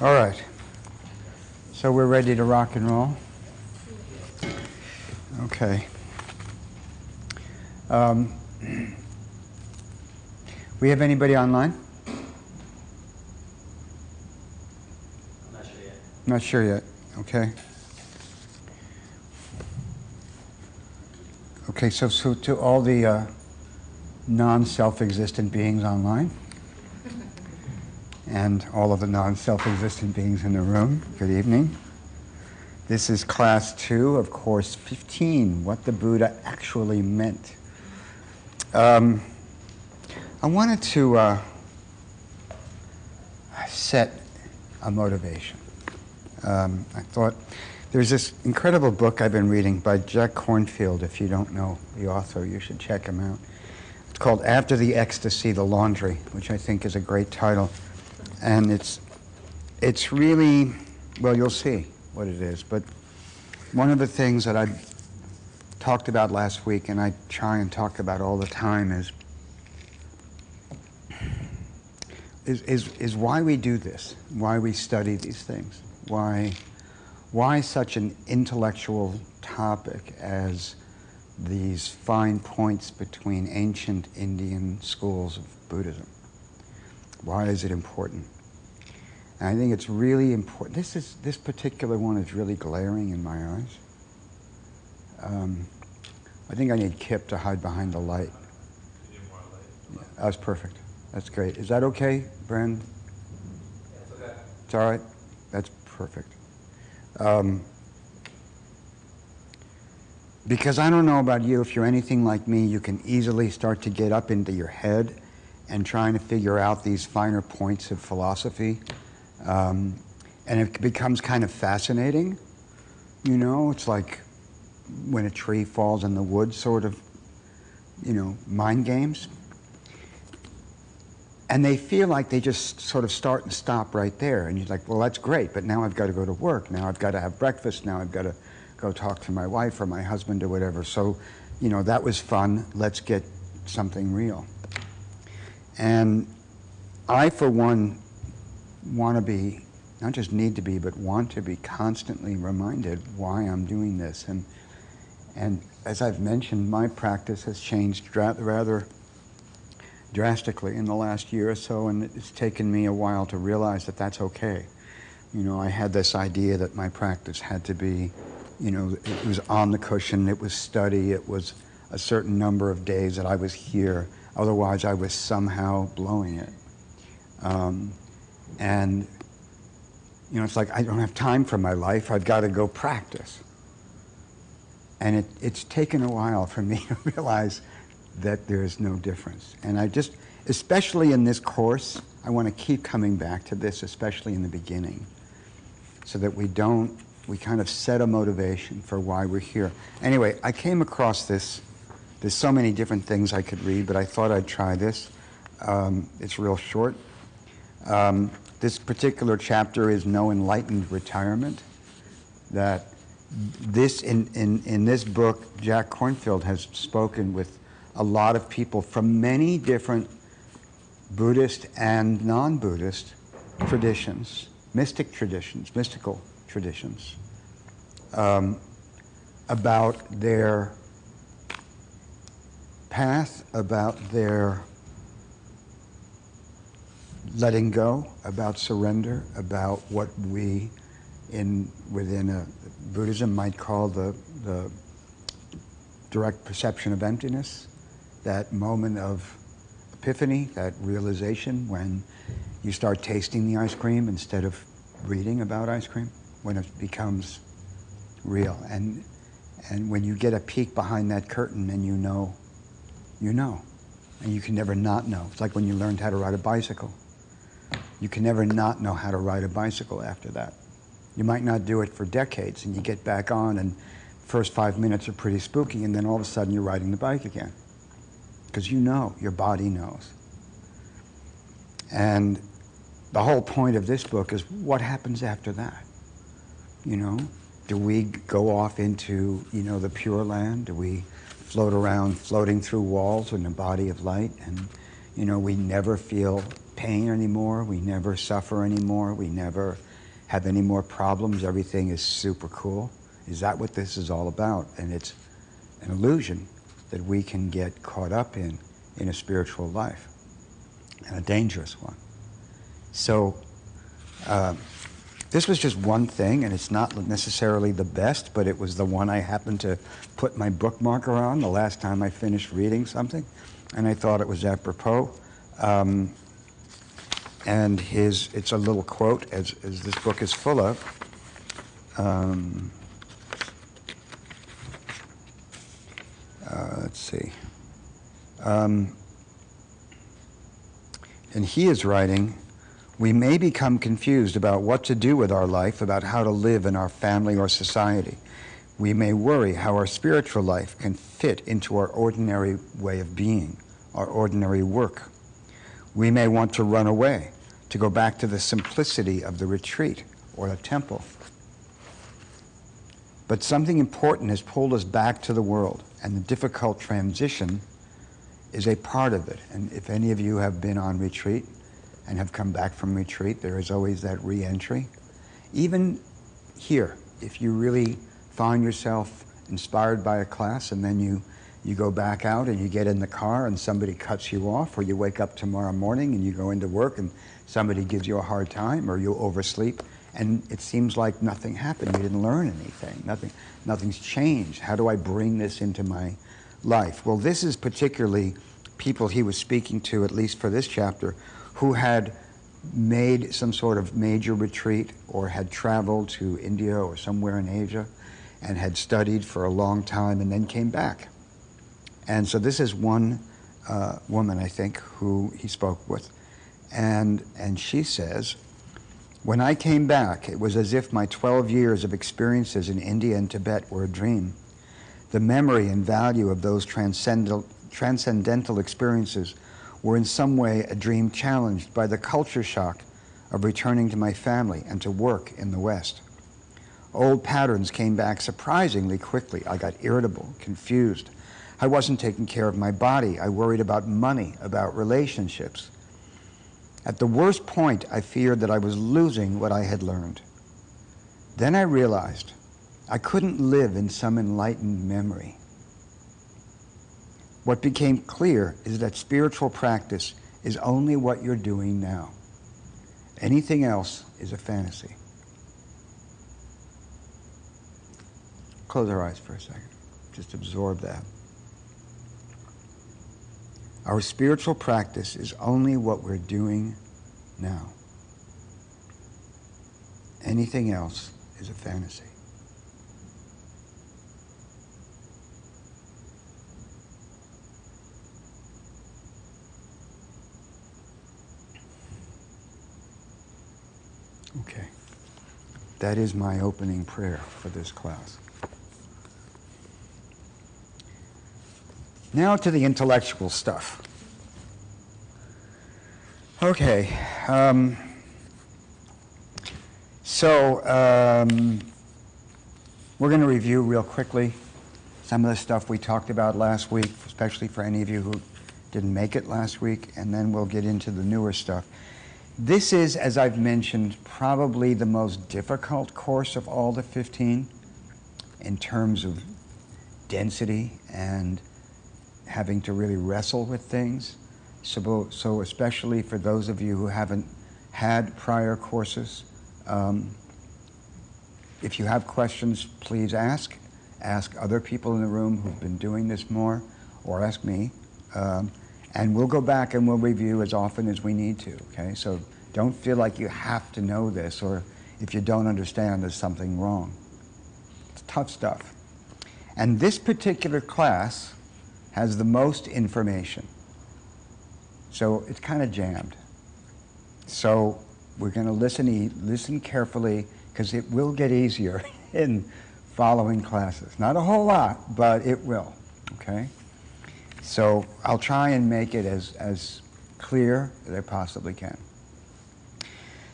All right. So we're ready to rock and roll? Okay. We have anybody online? I'm not sure yet. Not sure yet. Okay. Okay, so to all the non-self-existent beings online, and all of the non-self-existent beings in the room, good evening. This is class 2 of course 15, what the Buddha actually meant. I wanted to set a motivation. I thought there's this incredible book I've been reading by Jack Kornfield. If you don't know the author, you should check him out. It's called After the Ecstasy, the Laundry, which I think is a great title. And it's really, well, you'll see what it is. But one of the things that I talked about last week, and I try and talk about all the time, is why we do this, why we study these things, why such an intellectual topic as these fine points between ancient Indian schools of Buddhism. Why is it important? And I think it's really important. This particular one is really glaring in my eyes. I think I need Kip to hide behind the light. You need more light? Yeah, that's perfect. That's great. Is that okay, Brand? Yeah, it's okay. It's all right? That's perfect. Because I don't know about you, if you're anything like me, you can easily start to get up into your head and trying to figure out these finer points of philosophy. And it becomes kind of fascinating. You know, it's like when a tree falls in the woods, sort of, you know, mind games. And they feel like they just sort of start and stop right there. And you're like, well, that's great, but now I've got to go to work. Now I've got to have breakfast. Now I've got to go talk to my wife or my husband or whatever. So, you know, that was fun. Let's get something real. And I, for one, want to be, not just need to be, but want to be constantly reminded why I'm doing this. And as I've mentioned, my practice has changed rather drastically in the last year or so, and it's taken me a while to realize that that's okay. You know, I had this idea that my practice had to be, you know, it was on the cushion, it was study, it was a certain number of days that I was here, otherwise I was somehow blowing it. And, you know, it's like I don't have time for my life, I've got to go practice. And it's taken a while for me to realize that there's no difference. And I just, especially in this course, I want to keep coming back to this, especially in the beginning, so that we kind of set a motivation for why we're here. Anyway, I came across this. There's so many different things I could read, but I thought I'd try this. It's real short. This particular chapter is No Enlightened Retirement. That this, in this book, Jack Kornfield has spoken with a lot of people from many different Buddhist and non-Buddhist traditions, mystical traditions, about their path, about their letting go, about surrender, about what we within Buddhism might call the direct perception of emptiness, that moment of epiphany, that realization when you start tasting the ice cream instead of reading about ice cream, when it becomes real. And when you get a peek behind that curtain and you know, and you can never not know. It's like when you learned how to ride a bicycle. You can never not know how to ride a bicycle after that. You might not do it for decades, and you get back on, and first 5 minutes are pretty spooky, and then all of a sudden you're riding the bike again. Because you know, your body knows. And the whole point of this book is what happens after that? You know, do we go off into, you know, the Pure Land? Do we float around, floating through walls in a body of light, and, you know, we never feel pain anymore. We never suffer anymore. We never have any more problems. Everything is super cool. Is that what this is all about? And it's an illusion that we can get caught up in a spiritual life, and a dangerous one. So this was just one thing, and it's not necessarily the best, but it was the one I happened to put my bookmarker on the last time I finished reading something, and I thought it was apropos. And it's a little quote, as this book is full of. Let's see. And he is writing, "We may become confused about what to do with our life, about how to live in our family or society. We may worry how our spiritual life can fit into our ordinary way of being, our ordinary work. We may want to run away, to go back to the simplicity of the retreat or the temple. But something important has pulled us back to the world, and the difficult transition is a part of it." And if any of you have been on retreat and have come back from retreat, there is always that re-entry. Even here, if you really find yourself inspired by a class and then you go back out and you get in the car and somebody cuts you off, or you wake up tomorrow morning and you go into work and somebody gives you a hard time, or you oversleep, and it seems like nothing happened. You didn't learn anything. Nothing's changed. How do I bring this into my life? Well, this is particularly people he was speaking to, at least for this chapter, who had made some sort of major retreat or had traveled to India or somewhere in Asia and had studied for a long time and then came back. And so this is one woman, I think, who he spoke with. And she says, "When I came back, it was as if my 12 years of experiences in India and Tibet were a dream. The memory and value of those transcendental experiences were in some way a dream challenged by the culture shock of returning to my family and to work in the West. Old patterns came back surprisingly quickly. I got irritable, confused. I wasn't taking care of my body. I worried about money, about relationships. At the worst point, I feared that I was losing what I had learned. Then I realized I couldn't live in some enlightened memory. What became clear is that spiritual practice is only what you're doing now. Anything else is a fantasy." Close our eyes for a second. Just absorb that. Our spiritual practice is only what we're doing now. Anything else is a fantasy. Okay. That is my opening prayer for this class. Now to the intellectual stuff. Okay. We're going to review real quickly some of the stuff we talked about last week, especially for any of you who didn't make it last week, and then we'll get into the newer stuff. This is, as I've mentioned, probably the most difficult course of all the 15 in terms of density and having to really wrestle with things. So especially for those of you who haven't had prior courses, if you have questions, please ask. Ask other people in the room who've been doing this more, or ask me. And we'll go back and we'll review as often as we need to, okay? So don't feel like you have to know this, or if you don't understand, there's something wrong. It's tough stuff. And this particular class has the most information. So it's kind of jammed. So we're going to listen carefully, because it will get easier in following classes. Not a whole lot, but it will, okay? So I'll try and make it as clear as I possibly can.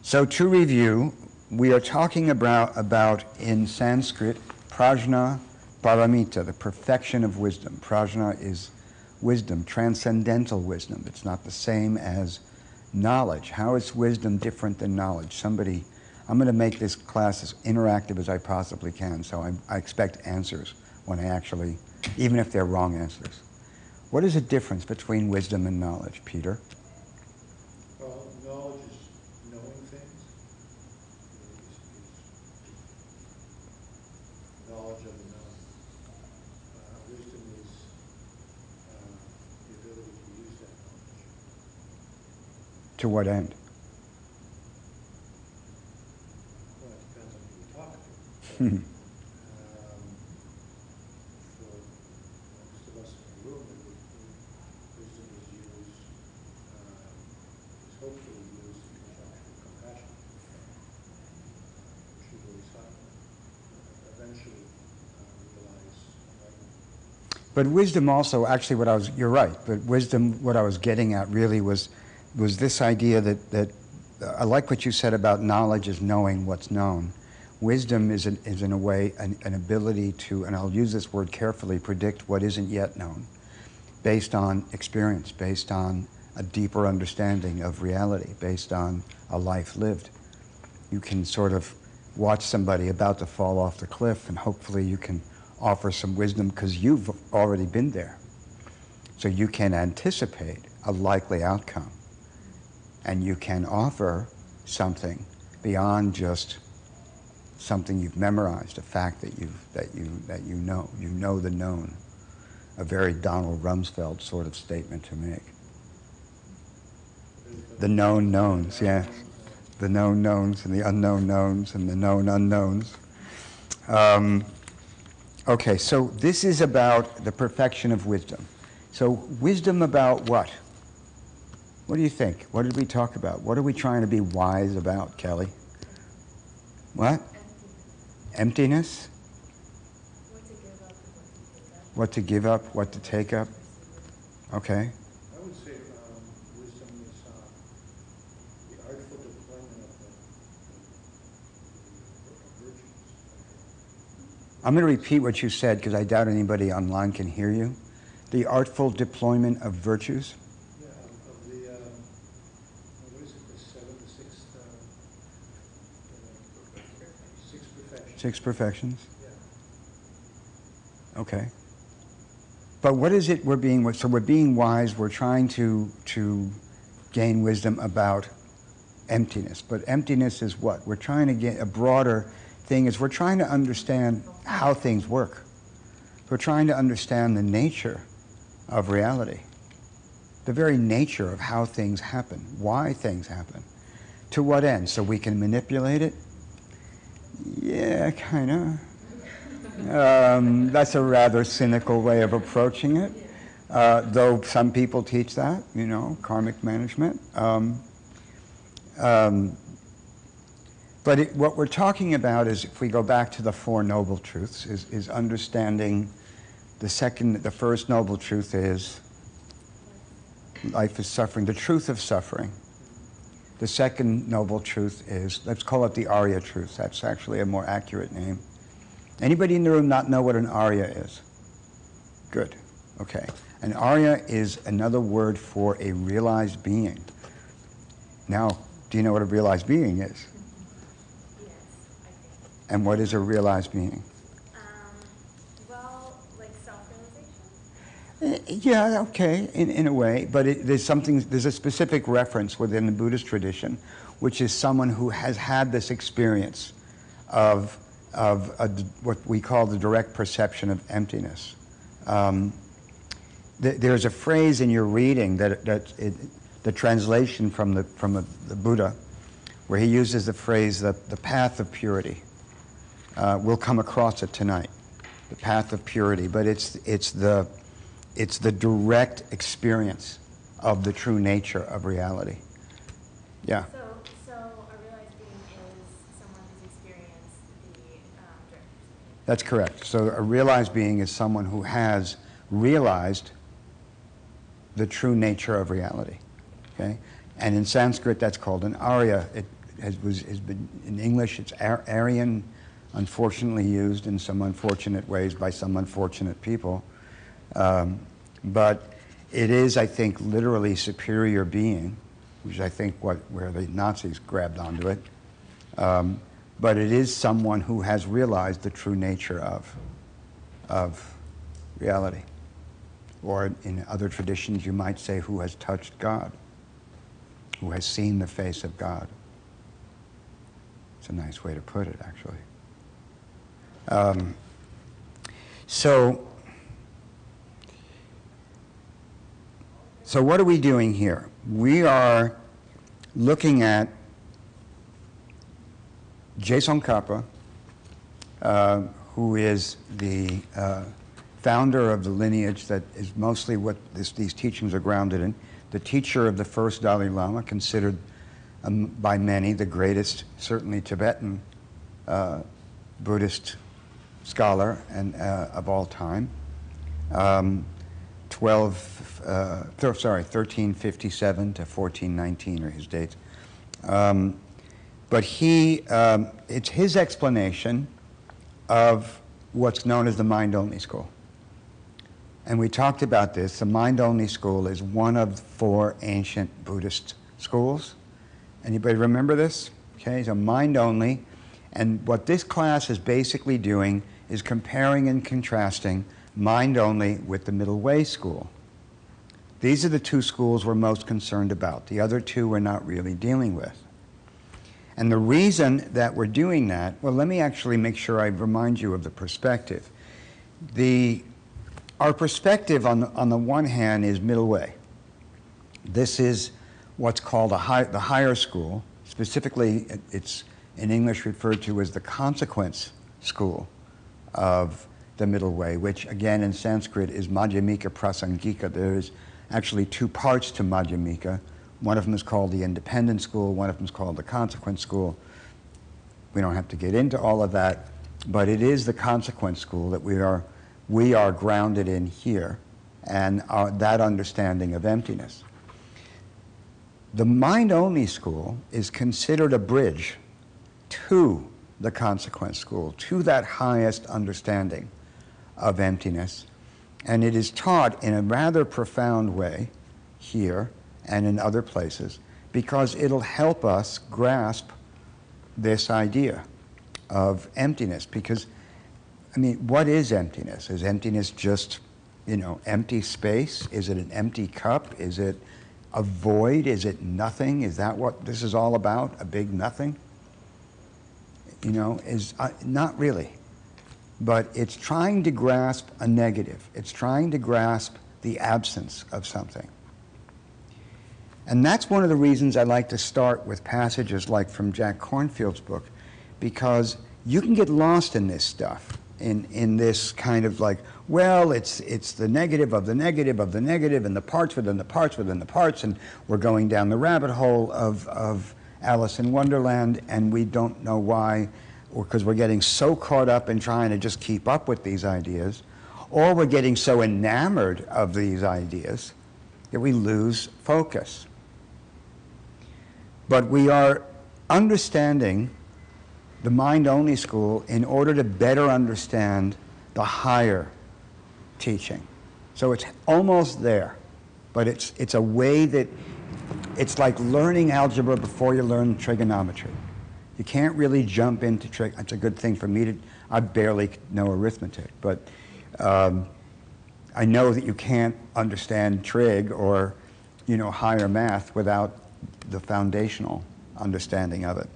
So to review, we are talking about in Sanskrit, prajna paramita, the perfection of wisdom. Prajna is wisdom, transcendental wisdom. It's not the same as Knowledge. How is wisdom different than knowledge? Somebody, I'm going to make this class as interactive as I possibly can, so I expect answers when I actually, even if they're wrong answers. What is the difference between wisdom and knowledge, Peter? Well, knowledge is knowing things. Is knowledge of the known. Wisdom is the ability to use that knowledge. To what end? Well, it depends on who you talk to. Hmm. For most of us in the room, wisdom is used, is hopefully used in conjunction with compassion, which we will eventually realize enlightenment. But wisdom also, actually you're right, but wisdom, what I was getting at really was this idea that I like what you said about knowledge is knowing what's known. Wisdom is in a way an ability to, and I'll use this word carefully, predict what isn't yet known, based on experience, based on a deeper understanding of reality, based on a life lived. You can sort of watch somebody about to fall off the cliff, and hopefully you can offer some wisdom because you've already been there. So you can anticipate a likely outcome, and you can offer something beyond just something you've memorized, a fact that you know. You know the known. A very Donald Rumsfeld sort of statement to make. The known knowns, yeah. The known knowns and the unknown knowns and the known unknowns. Okay, so this is about the perfection of wisdom. So wisdom about what? What do you think? What did we talk about? What are we trying to be wise about, Kelly? What? Emptiness? What to give up, what to take up. Okay. I would say wisdom is the artful deployment of virtues. I'm going to repeat what you said because I doubt anybody online can hear you. The artful deployment of virtues. Yeah, of the, what is it, the six perfections. Six perfections. Yeah. Okay. But what is it we're being, so we're being wise, we're trying to gain wisdom about emptiness. But emptiness is what? We're trying to get, a broader thing is we're trying to understand how things work. We're trying to understand the nature of reality. The very nature of how things happen, why things happen. To what end? So we can manipulate it? Yeah, kind of. That's a rather cynical way of approaching it, though some people teach that, you know, karmic management. But what we're talking about is, if we go back to the Four Noble Truths, is understanding the first noble truth is life is suffering, the truth of suffering. The second noble truth is, let's call it the Arya truth. That's actually a more accurate name. Anybody in the room not know what an Arya is? Good. Okay. An Arya is another word for a realized being. Now, do you know what a realized being is? Yes, I think. And what is a realized being? Well, like self-realization? Yeah, okay, in a way, but there's a specific reference within the Buddhist tradition, which is someone who has had this experience of what we call the direct perception of emptiness. There's a phrase in your reading the translation from the Buddha, where he uses the phrase that the path of purity. We'll come across it tonight, the path of purity, but it's the direct experience of the true nature of reality. Yeah. So a realized being is someone who's experienced the direct perception. That's correct. So a realized being is someone who has realized the true nature of reality. Okay? And in Sanskrit, that's called an Arya. It has been, in English, it's Aryan, unfortunately used in some unfortunate ways by some unfortunate people. But it is, I think, literally superior being, which is, I think, where the Nazis grabbed onto it. But it is someone who has realized the true nature of reality. Or in other traditions, you might say, who has touched God, who has seen the face of God. It's a nice way to put it, actually. So what are we doing here? We are looking at Tsongkhapa, who is the founder of the lineage that is mostly what these teachings are grounded in, the teacher of the first Dalai Lama, considered by many the greatest, certainly Tibetan Buddhist scholar and of all time. 1357 to 1419 are his dates. But it's his explanation of what's known as the mind-only school. And we talked about this. The mind-only school is one of 4 ancient Buddhist schools. Anybody remember this? Okay, so mind-only. And what this class is basically doing is comparing and contrasting mind-only with the Middle Way school. These are the 2 schools we're most concerned about. The other 2 we're not really dealing with. And the reason that we're doing that, well, let me actually make sure I remind you of the perspective. Our perspective on the one hand is Middle Way. This is what's called the higher school. Specifically, it's in English referred to as the consequence school of the Middle Way, which again in Sanskrit is Madhyamika Prasangika. There's actually 2 parts to Madhyamika. One of them is called the independent school, one of them is called the consequence school. We don't have to get into all of that, but it is the consequence school that we are grounded in here, and that understanding of emptiness. The mind-only school is considered a bridge to the consequence school, to that highest understanding of emptiness. And it is taught in a rather profound way here and in other places, because it'll help us grasp this idea of emptiness. Because, I mean, what is emptiness? Is emptiness just, empty space? Is it an empty cup? Is it a void? Is it nothing? Is that what this is all about? A big nothing? Not really. But it's trying to grasp a negative. It's trying to grasp the absence of something. And that's one of the reasons I like to start with passages like from Jack Kornfield's book, because you can get lost in this stuff, in this kind of like, well, it's the negative of the negative of the negative, and the parts within the parts within the parts, and we're going down the rabbit hole of Alice in Wonderland, and we don't know why, or because we're getting so caught up in trying to just keep up with these ideas, or we're getting so enamored of these ideas that we lose focus. But we are understanding the mind-only school in order to better understand the higher teaching. So it's almost there, but it's a way that it's like learning algebra before you learn trigonometry. You can't really jump into trig. It's a good thing for me I barely know arithmetic, but I know that you can't understand trig or higher math without the foundational understanding of it.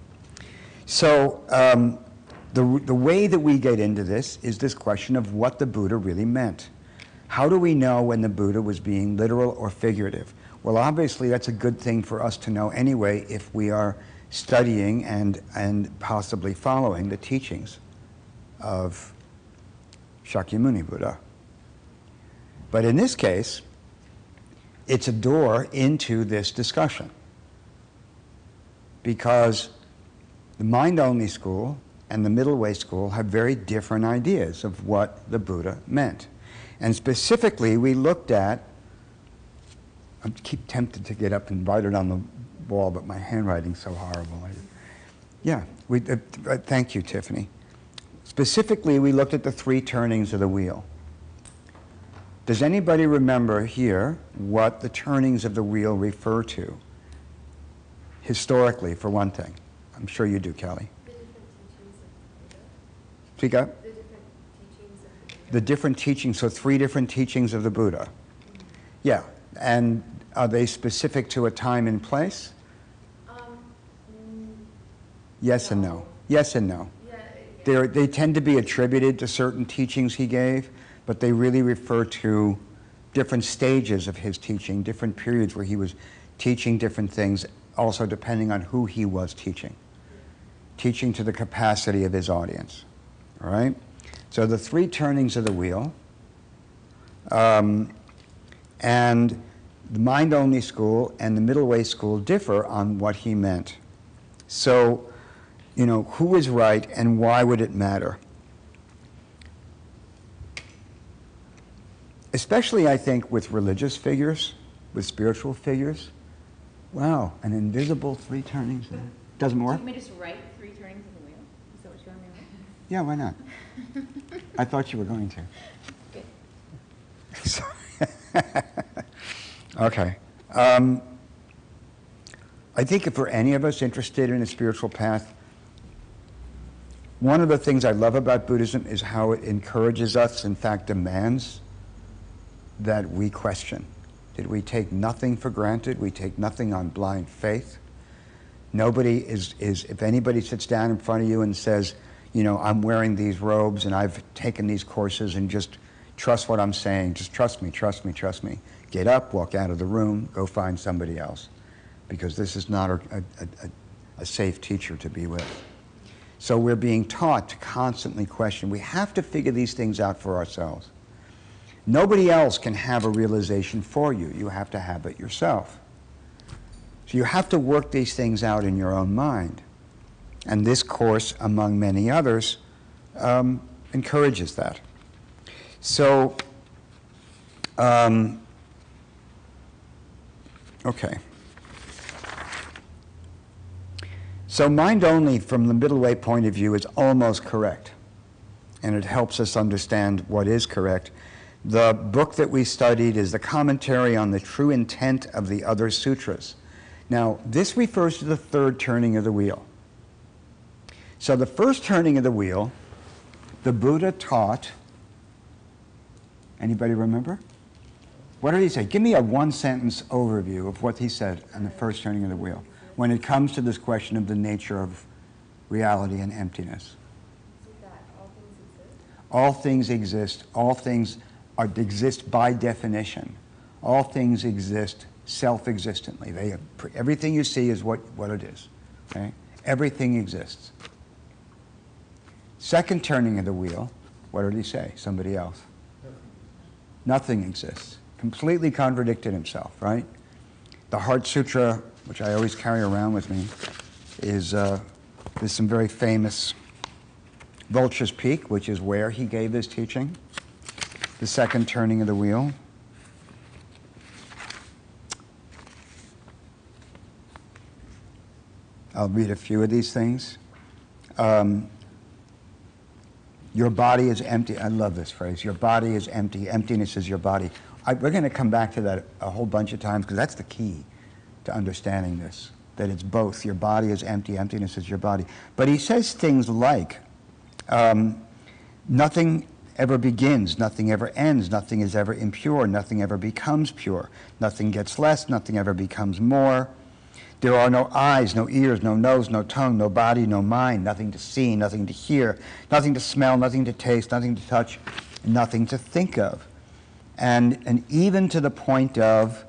So the way that we get into this is this question of what the Buddha really meant. How do we know when the Buddha was being literal or figurative? Well, obviously that's a good thing for us to know anyway if we are studying and possibly following the teachings of Shakyamuni Buddha. But in this case, it's a door into this discussion, because the mind-only school and the Middle Way school have very different ideas of what the Buddha meant. And specifically, we looked at, I keep tempted to get up and write it on the wall, but my handwriting's so horrible. Thank you, Tiffany. Specifically, we looked at the 3 turnings of the wheel. Does anybody remember here what the turnings of the wheel refer to? historically, for one thing. I'm sure you do, Kelly. The different teachings of the Buddha. Speak up. The different teachings of the Buddha. The different teachings, so 3 different teachings of the Buddha. Yeah, and are they specific to a time and place? Yes and no. Yes and no. Yeah. They tend to be attributed to certain teachings he gave, but they really refer to different stages of his teaching, different periods where he was teaching different things, also depending on who he was teaching. Teaching to the capacity of his audience. All right? So the 3 turnings of the wheel, and the mind-only school and the middle way school differ on what he meant. So, you know, who is right and why would it matter? Especially, I think, with religious figures, with spiritual figures. Wow, an invisible 3 turnings. Doesn't Do you work? want me to just write 3 turnings of the wheel? Is that what you want me to write? Yeah, why not? I thought you were going to. Good. Sorry. Okay. I think if for any of us interested in a spiritual path, one of the things I love about Buddhism is how it encourages us, in fact demands, that we question. That we take nothing for granted, we take nothing on blind faith. Nobody is, if anybody sits down in front of you and says, you know, I'm wearing these robes and I've taken these courses and just trust what I'm saying, just trust me, trust me, trust me. Get up, walk out of the room, go find somebody else. Because this is not a safe teacher to be with. So we're being taught to constantly question. We have to figure these things out for ourselves. Nobody else can have a realization for you. You have to have it yourself. So you have to work these things out in your own mind. And this course, among many others, encourages that. So, okay. So mind only from the middle way point of view is almost correct. And it helps us understand what is correct. The book that we studied is the commentary on the true intent of the other sutras. Now, this refers to the 3rd turning of the wheel. So the 1st turning of the wheel, the Buddha taught, anybody remember? What did he say? Give me a 1-sentence overview of what he said on the 1st turning of the wheel when it comes to this question of the nature of reality and emptiness. So that All all things exist? things exist. All things exist by definition. All things exist self-existently. Everything you see is what it is. Okay? Everything exists. 2nd turning of the wheel, what did he say? Somebody else. Nothing exists. Completely contradicted himself, right? The Heart Sutra, which I always carry around with me, is there's some very famous Vulture's Peak, which is where he gave his teaching. The 2nd turning of the wheel. I'll read a few of these things. Your body is empty. I love this phrase. Your body is empty. Emptiness is your body. We're going to come back to that a whole bunch of times because that's the key to understanding this, that it's both. Your body is empty. Emptiness is your body. But he says things like, nothing ever begins, nothing ever ends, nothing is ever impure, nothing ever becomes pure, nothing gets less, nothing ever becomes more. There are no eyes, no ears, no nose, no tongue, no body, no mind, nothing to see, nothing to hear, nothing to smell, nothing to taste, nothing to touch, nothing to think of. And even to the point of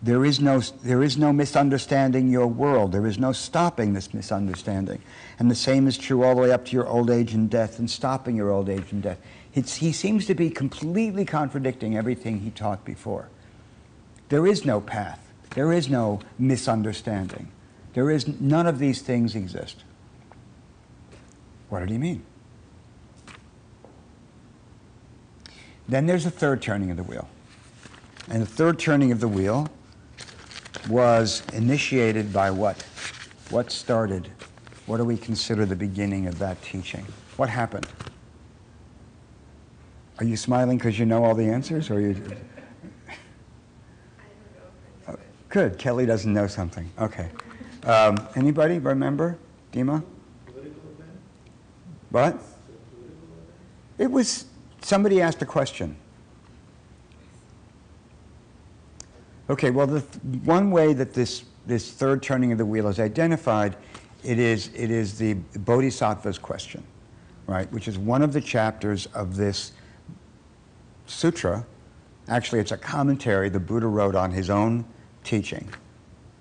there is no misunderstanding your world. There is no stopping this misunderstanding. And the same is true all the way up to your old age and death and stopping your old age and death. He seems to be completely contradicting everything he taught before. There is no path. There is no misunderstanding. None of these things exist. What did he mean? Then there's the 3rd turning of the wheel. And the 3rd turning of the wheel was initiated by what? What started? What do we consider the beginning of that teaching? What happened? Are you smiling because you know all the answers, or are you? I don't know if I know it. Good. Kelly doesn't know something. Okay. Anybody remember, Dima? Political event? What? Is it a political event? It was, somebody asked a question. Okay, well, one way that this third turning of the wheel is identified, it is the Bodhisattva's question, right, which is one of the chapters of this sutra. Actually, it's a commentary the Buddha wrote on his own teaching.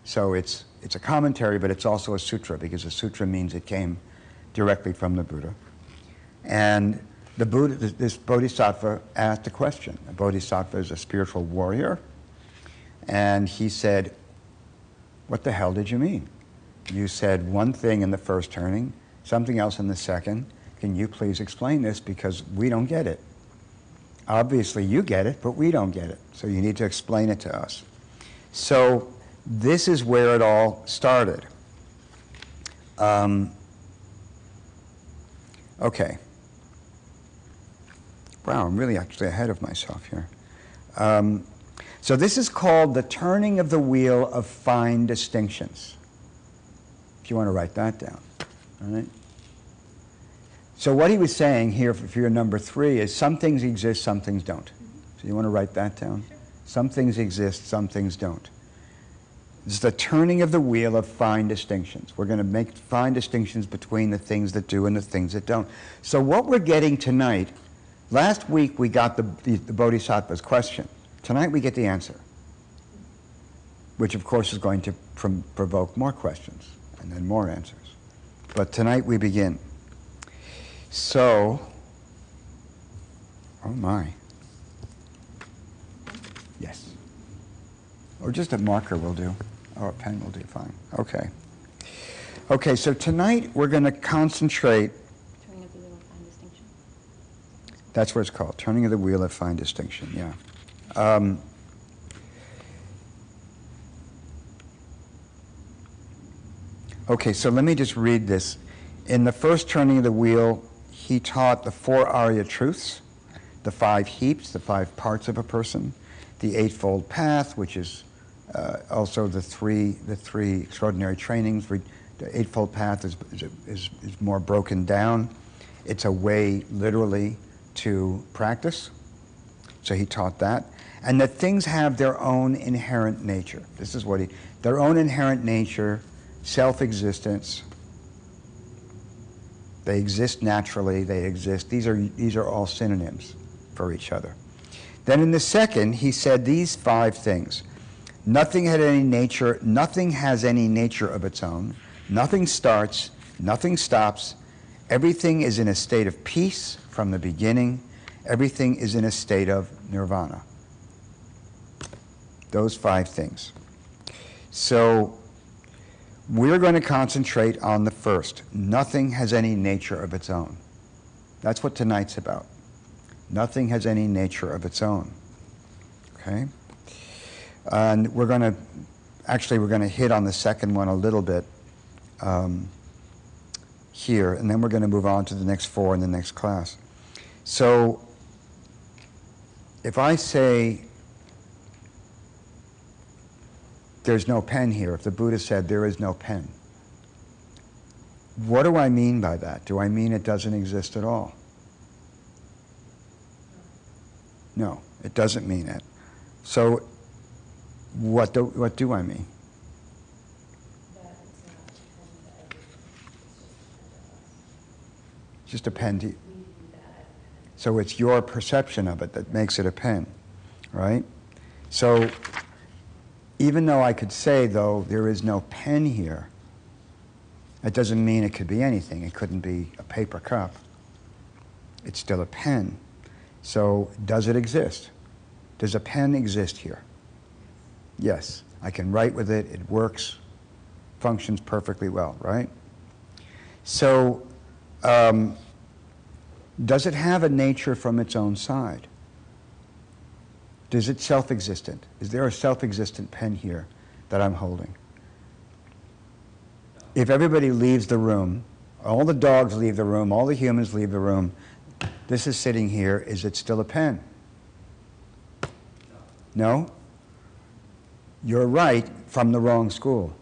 So it's a commentary, but it's also a sutra, because a sutra means it came directly from the Buddha. And the Buddha, this Bodhisattva asked a question. A Bodhisattva is a spiritual warrior. And he said, what the hell did you mean? You said one thing in the first turning, something else in the second. Can you please explain this, because we don't get it? Obviously you get it, but we don't get it. So you need to explain it to us. So this is where it all started. Okay. Wow, I'm really actually ahead of myself here. So this is called the turning of the wheel of fine distinctions. If you want to write that down, all right? So what he was saying here for your number 3 is some things exist, some things don't. So you want to write that down? Sure. Some things exist, some things don't. It's the turning of the wheel of fine distinctions. We're going to make fine distinctions between the things that do and the things that don't. So what we're getting tonight, last week we got the Bodhisattva's question. Tonight we get the answer, which of course is going to provoke more questions and then more answers. But tonight we begin. So, oh my. Yes. Or just a marker will do. Or a pen will do fine. Okay. Okay, so tonight we're going to concentrate. Turning of the wheel of fine distinction. That's what it's called, turning of the wheel of fine distinction, yeah. Okay, so let me just read this. In the first turning of the wheel, he taught the 4 Arya truths, the 5 heaps, the 5 parts of a person, the Eightfold Path, which is also the three extraordinary trainings. The Eightfold Path is more broken down. It's a way, literally, to practice. So he taught that. And that things have their own inherent nature. This is what their own inherent nature, self-existence. They exist naturally, they exist. These are all synonyms for each other. Then in the second, he said these 5 things. Nothing had any nature, nothing has any nature of its own. Nothing starts, nothing stops. Everything is in a state of peace from the beginning. Everything is in a state of nirvana. Those 5 things. So we're going to concentrate on the first. Nothing has any nature of its own. That's what tonight's about. Nothing has any nature of its own. Okay? And we're going to hit on the second one a little bit here, and then we're going to move on to the next 4 in the next class. So if I say there's no pen here, if the Buddha said there is no pen, what do I mean by that? Do I mean it doesn't exist at all? No, it doesn't mean it. So what do I mean? Just a pen. So it's your perception of it that makes it a pen, right? So even though I could say, though, there is no pen here, that doesn't mean it could be anything. It couldn't be a paper cup. It's still a pen. So does it exist? Does a pen exist here? Yes. I can write with it. It works, functions perfectly well, right? So does it have a nature from its own side? Is it self-existent? Is there a self-existent pen here that I'm holding? If everybody leaves the room, all the dogs leave the room, all the humans leave the room, this is sitting here, is it still a pen? No? You're right, from the wrong school.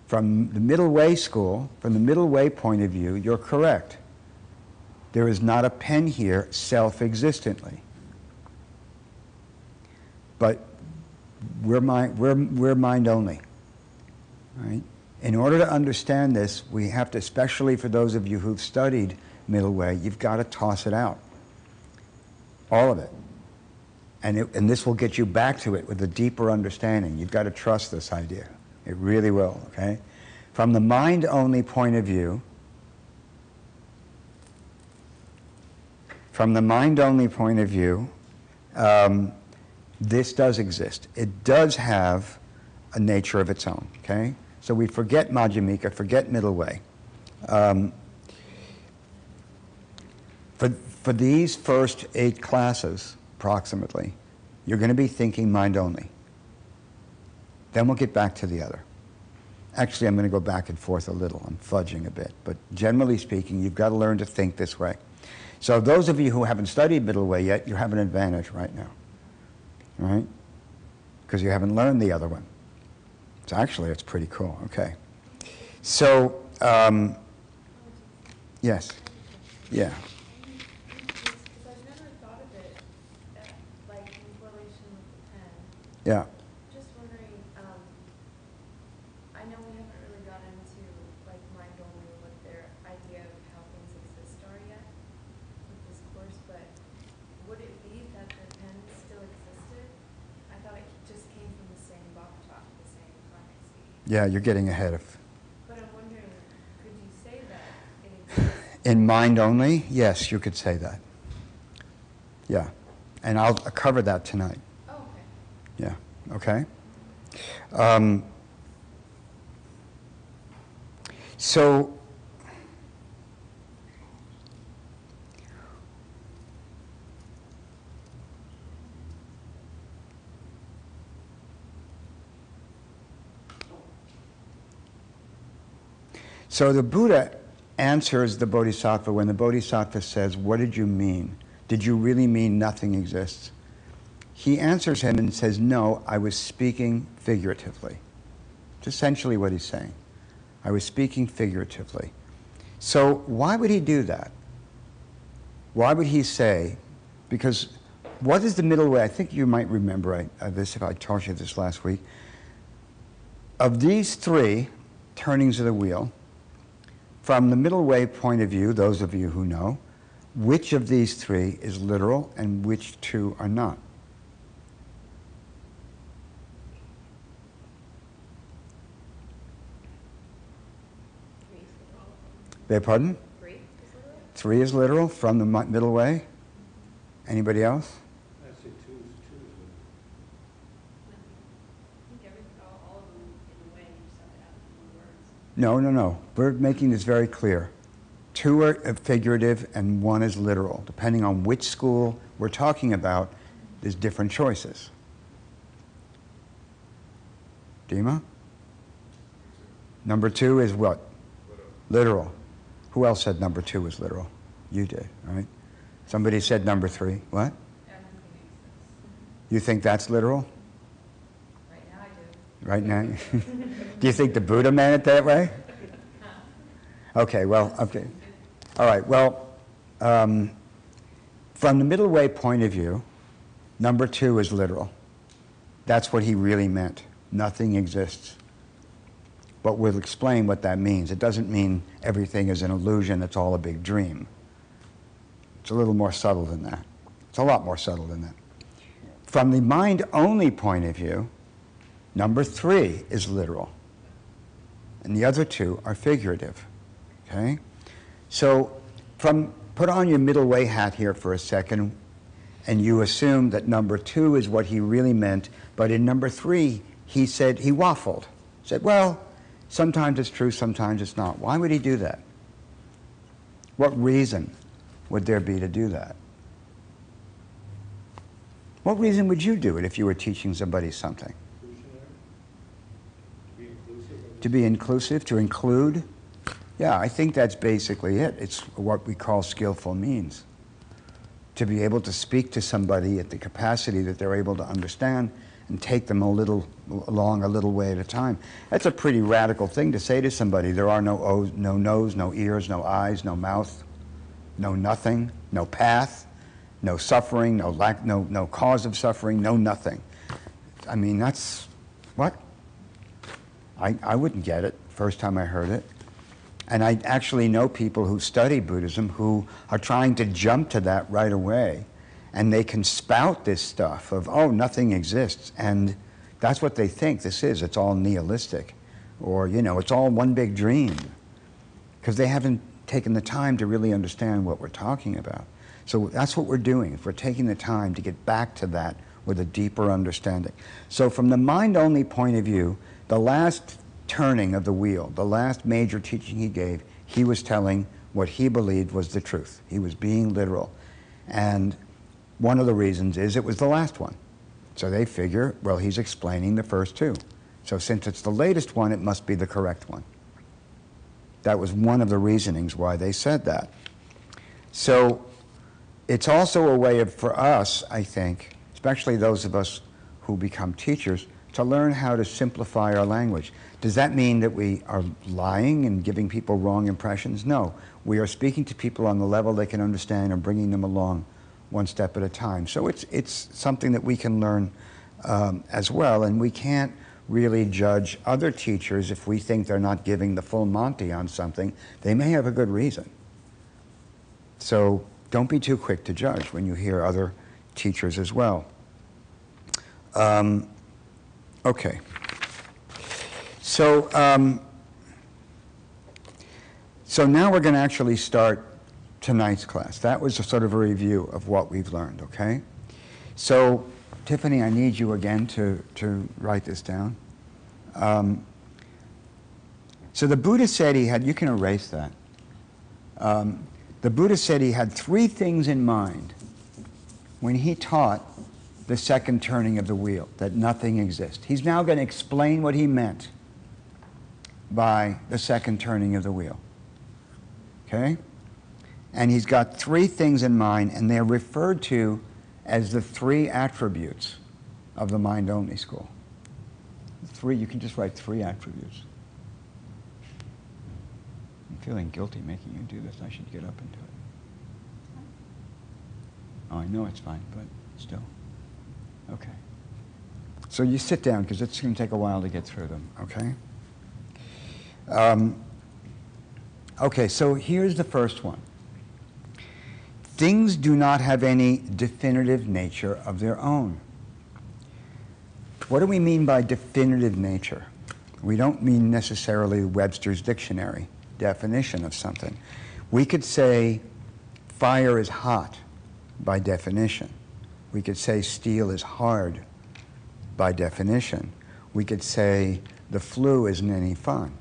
From the middle way school, from the middle way point of view, you're correct. There is not a pen here self-existently. But we're mind only. Right? In order to understand this, we have to, especially for those of you who've studied middle way, you've got to toss it out. All of it. And this will get you back to it with a deeper understanding. You've got to trust this idea. It really will, okay? From the mind-only point of view, this does exist. It does have a nature of its own, okay? So we forget Madhyamika, forget middle way. For these first 8 classes, approximately, you're going to be thinking mind only. Then we'll get back to the other. Actually, I'm going to go back and forth a little. I'm fudging a bit. But generally speaking, you've got to learn to think this way. So those of you who haven't studied middle way yet, you have an advantage right now. Right? Because you haven't learned the other one. So actually, it's pretty cool. Okay. So, yes. Yeah. Because I've never thought of it like in correlation with the pen. Yeah. Just wondering, I know we haven't really got into like mind only what their idea of how things exist are yet with this course, but would it be that the pen still existed? I thought it just came from the same bhakta, the same karmic seed. Yeah, you're getting ahead of. But I'm wondering, could you say that it exists? In mind only, yes, you could say that. Yeah. And I'll cover that tonight. Oh, okay. Yeah. Okay? So, the Buddha answers the Bodhisattva when the Bodhisattva says, "What did you mean? Did you really mean nothing exists?" He answers him and says, "No, I was speaking figuratively." It's essentially what he's saying. I was speaking figuratively. So why would he do that? Why would he say, because what is the middle way? I think you might remember this if I taught you this last week. Of these 3 turnings of the wheel, from the middle way point of view, those of you who know, which of these 3 is literal and which 2 are not? Beg your pardon? 3 is literal from the middle way. Anybody else? I say two is I think all of them, in a way, you just have to add words. No. We're making this very clear. 2 are figurative and 1 is literal. Depending on which school we're talking about, there's different choices. Dima? Number 2 is what? Literal. Who else said number 2 was literal? You did, right? Somebody said number 3. What? You think that's literal? Right now I do. Right now? Do you think the Buddha meant it that way? Okay, well, okay. All right, well, from the middle way point of view, number 2 is literal. That's what he really meant. Nothing exists. But we'll explain what that means. It doesn't mean everything is an illusion, it's all a big dream. It's a little more subtle than that. It's a lot more subtle than that. From the mind-only point of view, number 3 is literal. And the other 2 are figurative. Okay? So put on your middle way hat here for a second, and you assume that number 2 is what he really meant, but in number 3, he waffled. Said, well, sometimes it's true, sometimes it's not. Why would he do that? What reason would there be to do that? What reason would you do it if you were teaching somebody something? inclusionary, To be inclusive, to include? Yeah, I think that's basically it. It's what we call skillful means. To be able to speak to somebody at the capacity that they're able to understand and take them along a little way at a time. That's a pretty radical thing to say to somebody. There are no nose, no ears, no eyes, no mouth, no nothing, no path, no suffering, no cause of suffering, no nothing. I mean, that's, what? I wouldn't get it first time I heard it. And I actually know people who study Buddhism who are trying to jump to that right away. And they can spout this stuff of, oh, nothing exists. And that's what they think this is. It's all nihilistic. Or, you know, it's all one big dream. Because they haven't taken the time to really understand what we're talking about. So that's what we're doing. If we're taking the time to get back to that with a deeper understanding. So from the mind-only point of view, the last turning of the wheel, the last major teaching he gave, he was telling what he believed was the truth. He was being literal. And one of the reasons is it was the last one. So they figure, well, he's explaining the first two. So since it's the latest one, it must be the correct one. That was one of the reasonings why they said that. So it's also a way of, for us, I think, especially those of us who become teachers, to learn how to simplify our language. Does that mean that we are lying and giving people wrong impressions? No. We are speaking to people on the level they can understand and bringing them along one step at a time. So it's something that we can learn as well, and we can't really judge other teachers if we think they're not giving the full Monty on something. They may have a good reason. So don't be too quick to judge when you hear other teachers as well. Okay. So, so now we're going to actually start tonight's class. That was a sort of a review of what we've learned, okay? So, Tiffany, I need you again to write this down. So the Buddha said he had, you can erase that. The Buddha said he had three things in mind when he taught the second turning of the wheel, that nothing exists. He's now going to explain what he meant by the second turning of the wheel. Okay? And he's got three things in mind, and they're referred to as the three attributes of the mind-only school. Three, you can just write three attributes. I'm feeling guilty making you do this. I should get up and do it. Oh, I know it's fine, but still. Okay. So you sit down, because it's going to take a while to get through them, okay? Okay, so here's the first one. Things do not have any definitive nature of their own. What do we mean by definitive nature? We don't mean necessarily Webster's dictionary definition of something. We could say fire is hot by definition. We could say steel is hard by definition. We could say the flu isn't any fun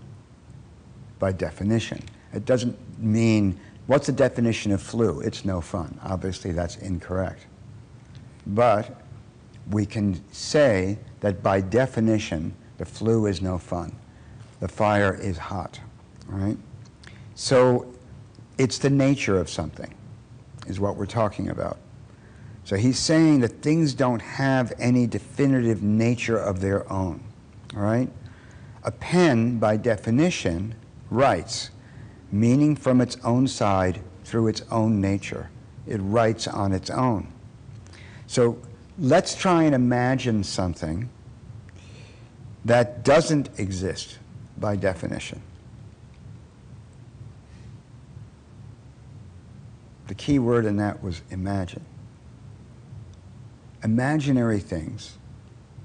by definition. It doesn't mean, what's the definition of flu? It's no fun. Obviously, that's incorrect. But we can say that by definition, the flu is no fun. The fire is hot, right? So it's the nature of something is what we're talking about. So he's saying that things don't have any definitive nature of their own, all right? A pen, by definition, writes, meaning from its own side through its own nature. It writes on its own. So let's try and imagine something that doesn't exist by definition. The key word in that was imagine. Imaginary things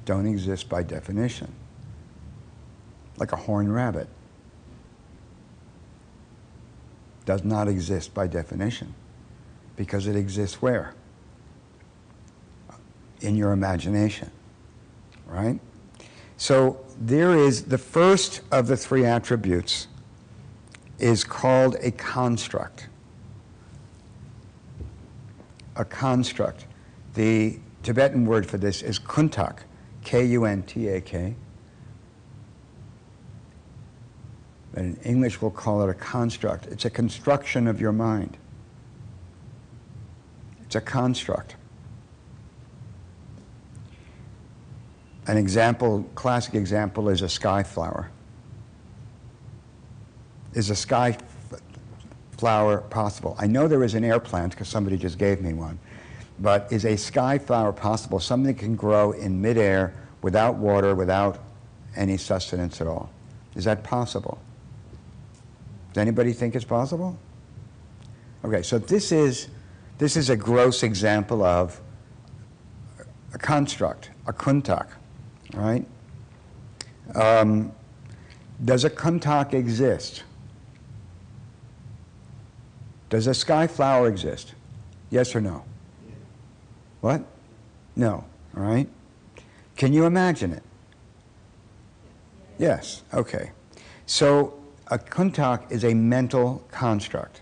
don't exist by definition. Like a horned rabbit does not exist by definition, because it exists where? In your imagination, right? So there is, the first of the three attributes is called a construct. A construct. The Tibetan word for this is kuntak, K-U-N-T-A-K. But in English we'll call it a construct. It's a construction of your mind. It's a construct. An example, classic example, is a sky flower. Is a sky flower possible? I know there is an air plant because somebody just gave me one, but is a sky flower possible? Something that can grow in midair without water, without any sustenance at all. Is that possible? Does anybody think it's possible? Okay, so this is a gross example of a construct, a kuntak, right? Does a kuntak exist? Does a sky flower exist? Yes or no? Yeah. What? No, all right? Can you imagine it? Yes, okay. So a kuntak is a mental construct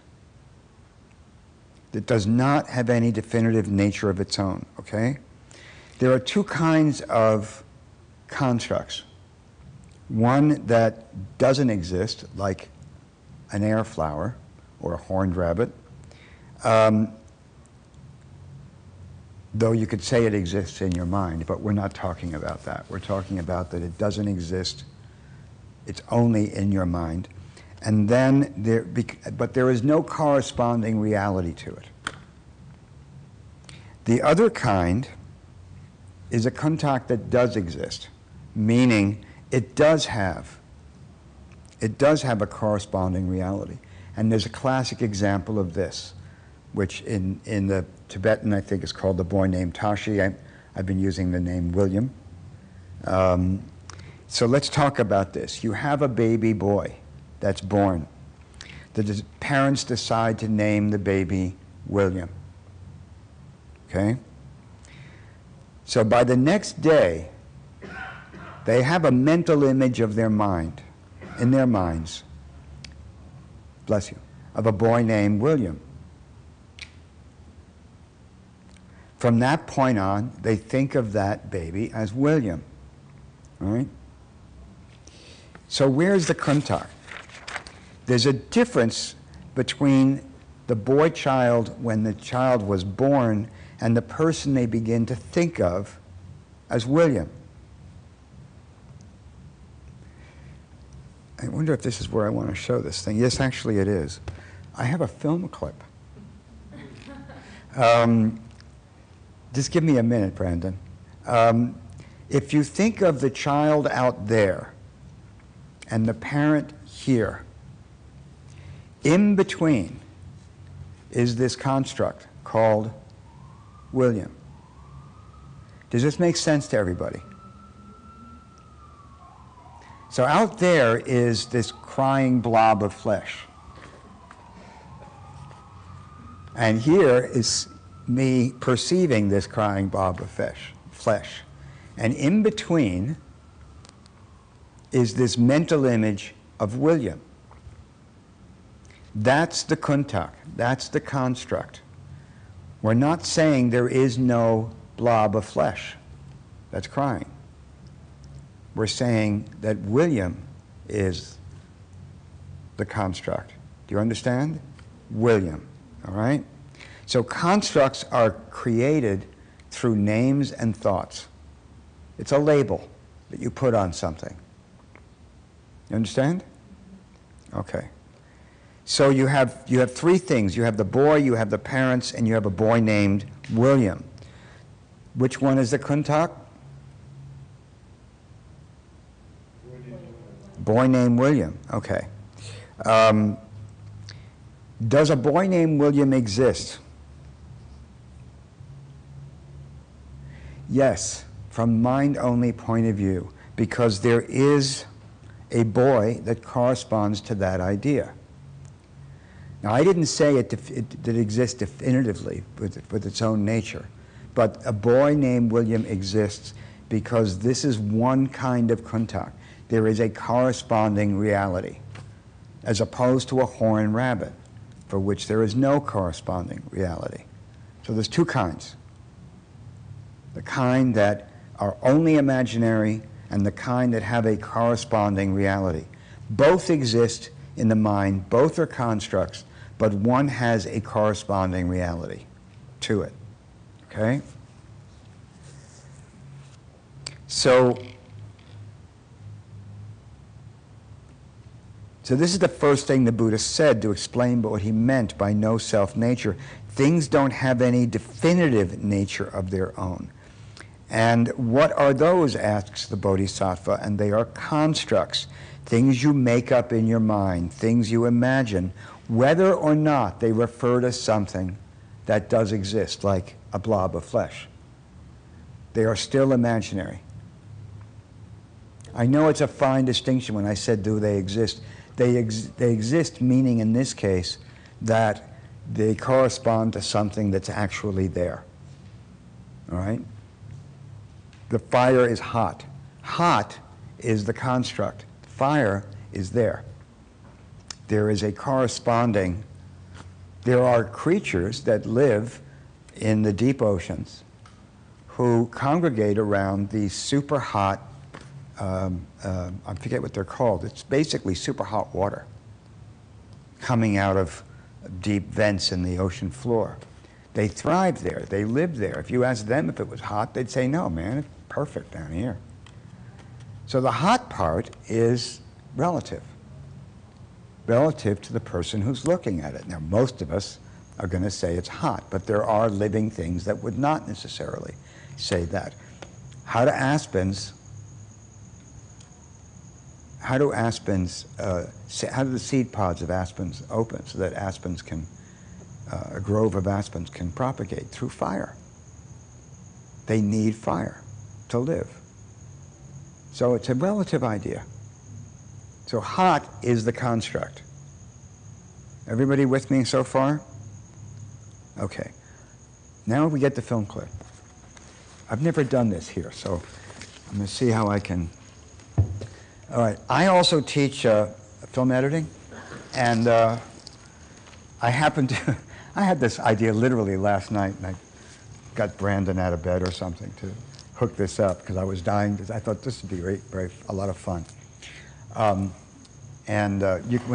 that does not have any definitive nature of its own, okay? There are two kinds of constructs. One that doesn't exist, like an air flower or a horned rabbit, though you could say it exists in your mind, but we're not talking about that. We're talking about that it doesn't exist, it's only in your mind. And then, but there is no corresponding reality to it. The other kind is a kuntak that does exist, meaning it does have a corresponding reality. And there's a classic example of this, which in the Tibetan, I think, is called the boy named Tashi. I've been using the name William. So let's talk about this. You have a baby boy that's born. The parents decide to name the baby William. Okay? So by the next day, they have a mental image of their mind, in their minds, bless you, of a boy named William. From that point on, they think of that baby as William. All right? So where's the kuntak? There's a difference between the boy child when the child was born and the person they begin to think of as William. I wonder if this is where I want to show this thing. Yes, actually it is. I have a film clip. Just give me a minute, Brandon. If you think of the child out there and the parent here, in between is this construct called William. Does this make sense to everybody? So out there is this crying blob of flesh. And here is me perceiving this crying blob of flesh. And in between is this mental image of William. That's the kuntak. That's the construct. We're not saying there is no blob of flesh that's crying. We're saying that William is the construct. Do you understand? William, all right? So constructs are created through names and thoughts. It's a label that you put on something. You understand? Okay. So you have three things. You have the boy, you have the parents, and you have a boy named William. Which one is the kuntak? Boy named William. Okay. Does a boy named William exist? Yes, from mind-only point of view, because there is a boy that corresponds to that idea. Now, I didn't say it exists definitively with its own nature, but a boy named William exists because this is one kind of kuntak. There is a corresponding reality, as opposed to a horned rabbit, for which there is no corresponding reality. So there's two kinds. The kind that are only imaginary and the kind that have a corresponding reality. Both exist in the mind, both are constructs, but one has a corresponding reality to it. Okay? So this is the first thing the Buddha said to explain what he meant by no self-nature. Things don't have any definitive nature of their own. And what are those, asks the Bodhisattva, and they are constructs, things you make up in your mind, things you imagine, whether or not they refer to something that does exist, like a blob of flesh. They are still imaginary. I know it's a fine distinction when I said, do they exist? They exist, meaning in this case that they correspond to something that's actually there. All right? The fire is hot. Hot is the construct. Fire is there. There is a corresponding, there are creatures that live in the deep oceans who congregate around these super hot, I forget what they're called. It's basically super hot water coming out of deep vents in the ocean floor. They thrive there. They live there. If you ask them if it was hot, they'd say, no, man, it's perfect down here. So the hot part is relative to the person who's looking at it. Now, most of us are going to say it's hot, but there are living things that would not necessarily say that. How do the seed pods of aspens open so that aspens can, a grove of aspens can propagate? Through fire. They need fire to live. So it's a relative idea. So hot is the construct. Everybody with me so far? Okay. Now we get the film clip. I've never done this here, so I'm going to see how I can. All right. I also teach film editing, and I happened to, I had this idea literally last night, and I got Brandon out of bed or something to hook this up because I was dying, because I thought this would be a lot of fun. When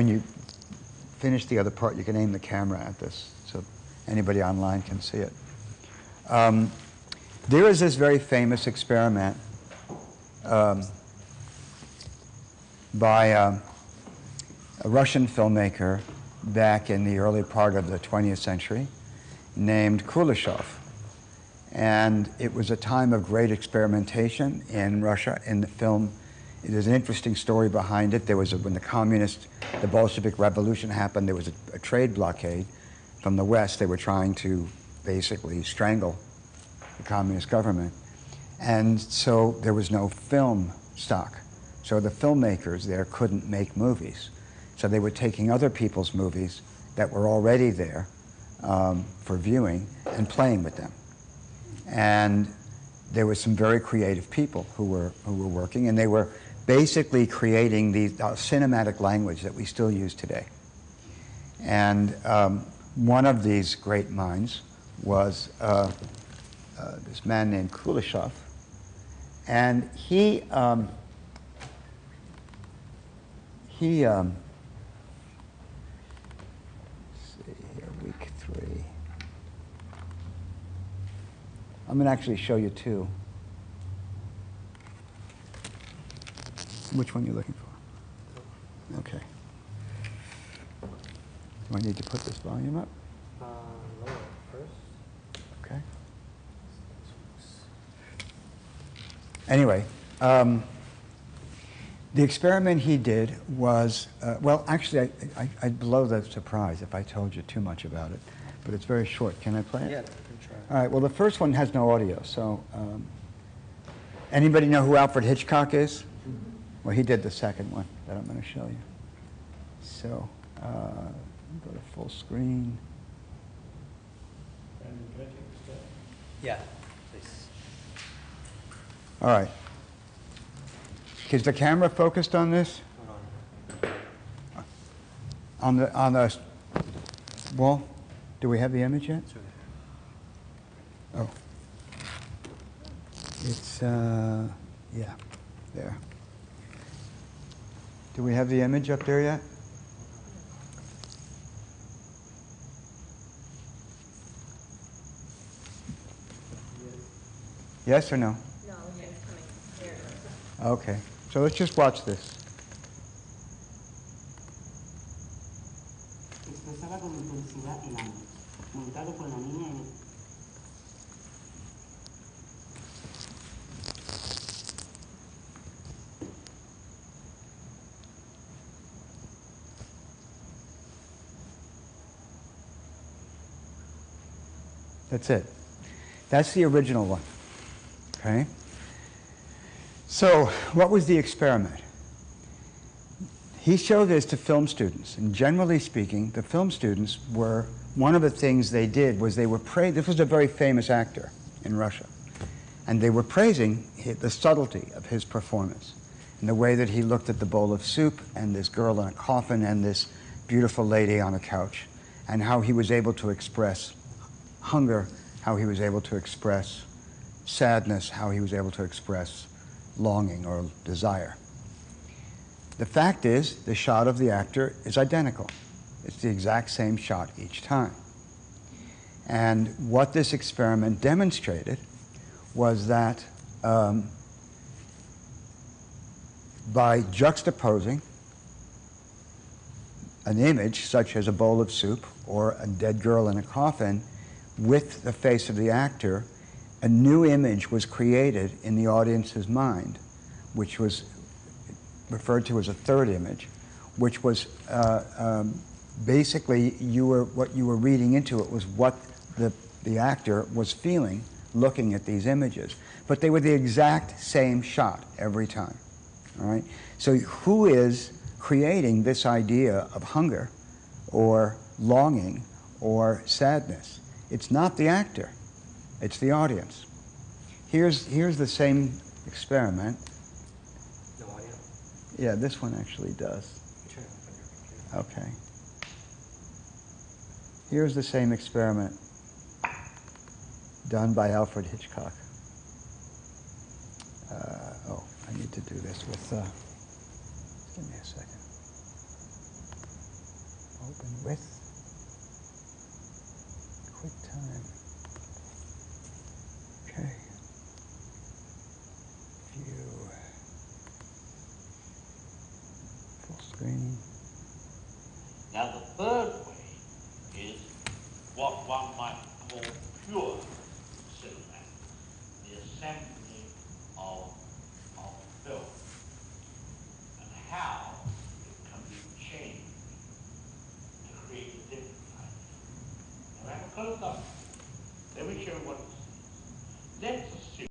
you finish the other part, you can aim the camera at this so anybody online can see it. There is this very famous experiment by a Russian filmmaker back in the early part of the 20th century named Kuleshov. And it was a time of great experimentation in Russia in the film. There's an interesting story behind it. There was when the Bolshevik Revolution happened, there was a trade blockade from the West. They were trying to basically strangle the communist government. And so there was no film stock. So the filmmakers there couldn't make movies. So they were taking other people's movies that were already there for viewing and playing with them. And there were some very creative people who were working, and they were basically creating the cinematic language that we still use today. And one of these great minds was this man named Kuleshov, and he let's see here, week 3. I'm going to actually show you 2. Which one are you looking for? Okay. Do I need to put this volume up? Lower first. Okay. Anyway, the experiment he did was, well, actually, I'd blow the surprise if I told you too much about it, but it's very short. Can I play it? Yeah, you can try. All right, well, the first one has no audio, so anybody know who Alfred Hitchcock is? Well, he did the second one that I'm going to show you. So, go to full screen. And can I take this down? Yeah, please. All right. Is the camera focused on this? Hold on. On the wall? Do we have the image yet? It's right there. Oh. It's, yeah, there. Do we have the image up there yet? Yes or no? No, okay, it's coming. There Okay, so let's just watch this. Expresaba con intensidad el hambre, montado con la niña en el... That's it. That's the original one, okay? So what was the experiment? He showed this to film students, and generally speaking, the film students were, one of the things they did was they were this was a very famous actor in Russia, and they were praising the subtlety of his performance, and the way that he looked at the bowl of soup, and this girl in a coffin, and this beautiful lady on a couch, and how he was able to express hunger, how he was able to express sadness, how he was able to express longing or desire. The fact is, the shot of the actor is identical. It's the exact same shot each time. And what this experiment demonstrated was that by juxtaposing an image such as a bowl of soup or a dead girl in a coffin with the face of the actor, a new image was created in the audience's mind, which was referred to as a third image, which was basically what you were reading into it was what the actor was feeling looking at these images. But they were the exact same shot every time. All right? So who is creating this idea of hunger or longing or sadness? It's not the actor, it's the audience. Here's the same experiment. No audio? Yeah, this one actually does. Turn off on your computer. Okay. Here's the same experiment done by Alfred Hitchcock. I need to do this with, give me a second. Open with QuickTime. Okay. View. Full screen. Now the third way is what one might call pure cinematics, the assembly of film, and how it can be changed to create a different kind. Now have a close up. Let me show you what it is. Let's assume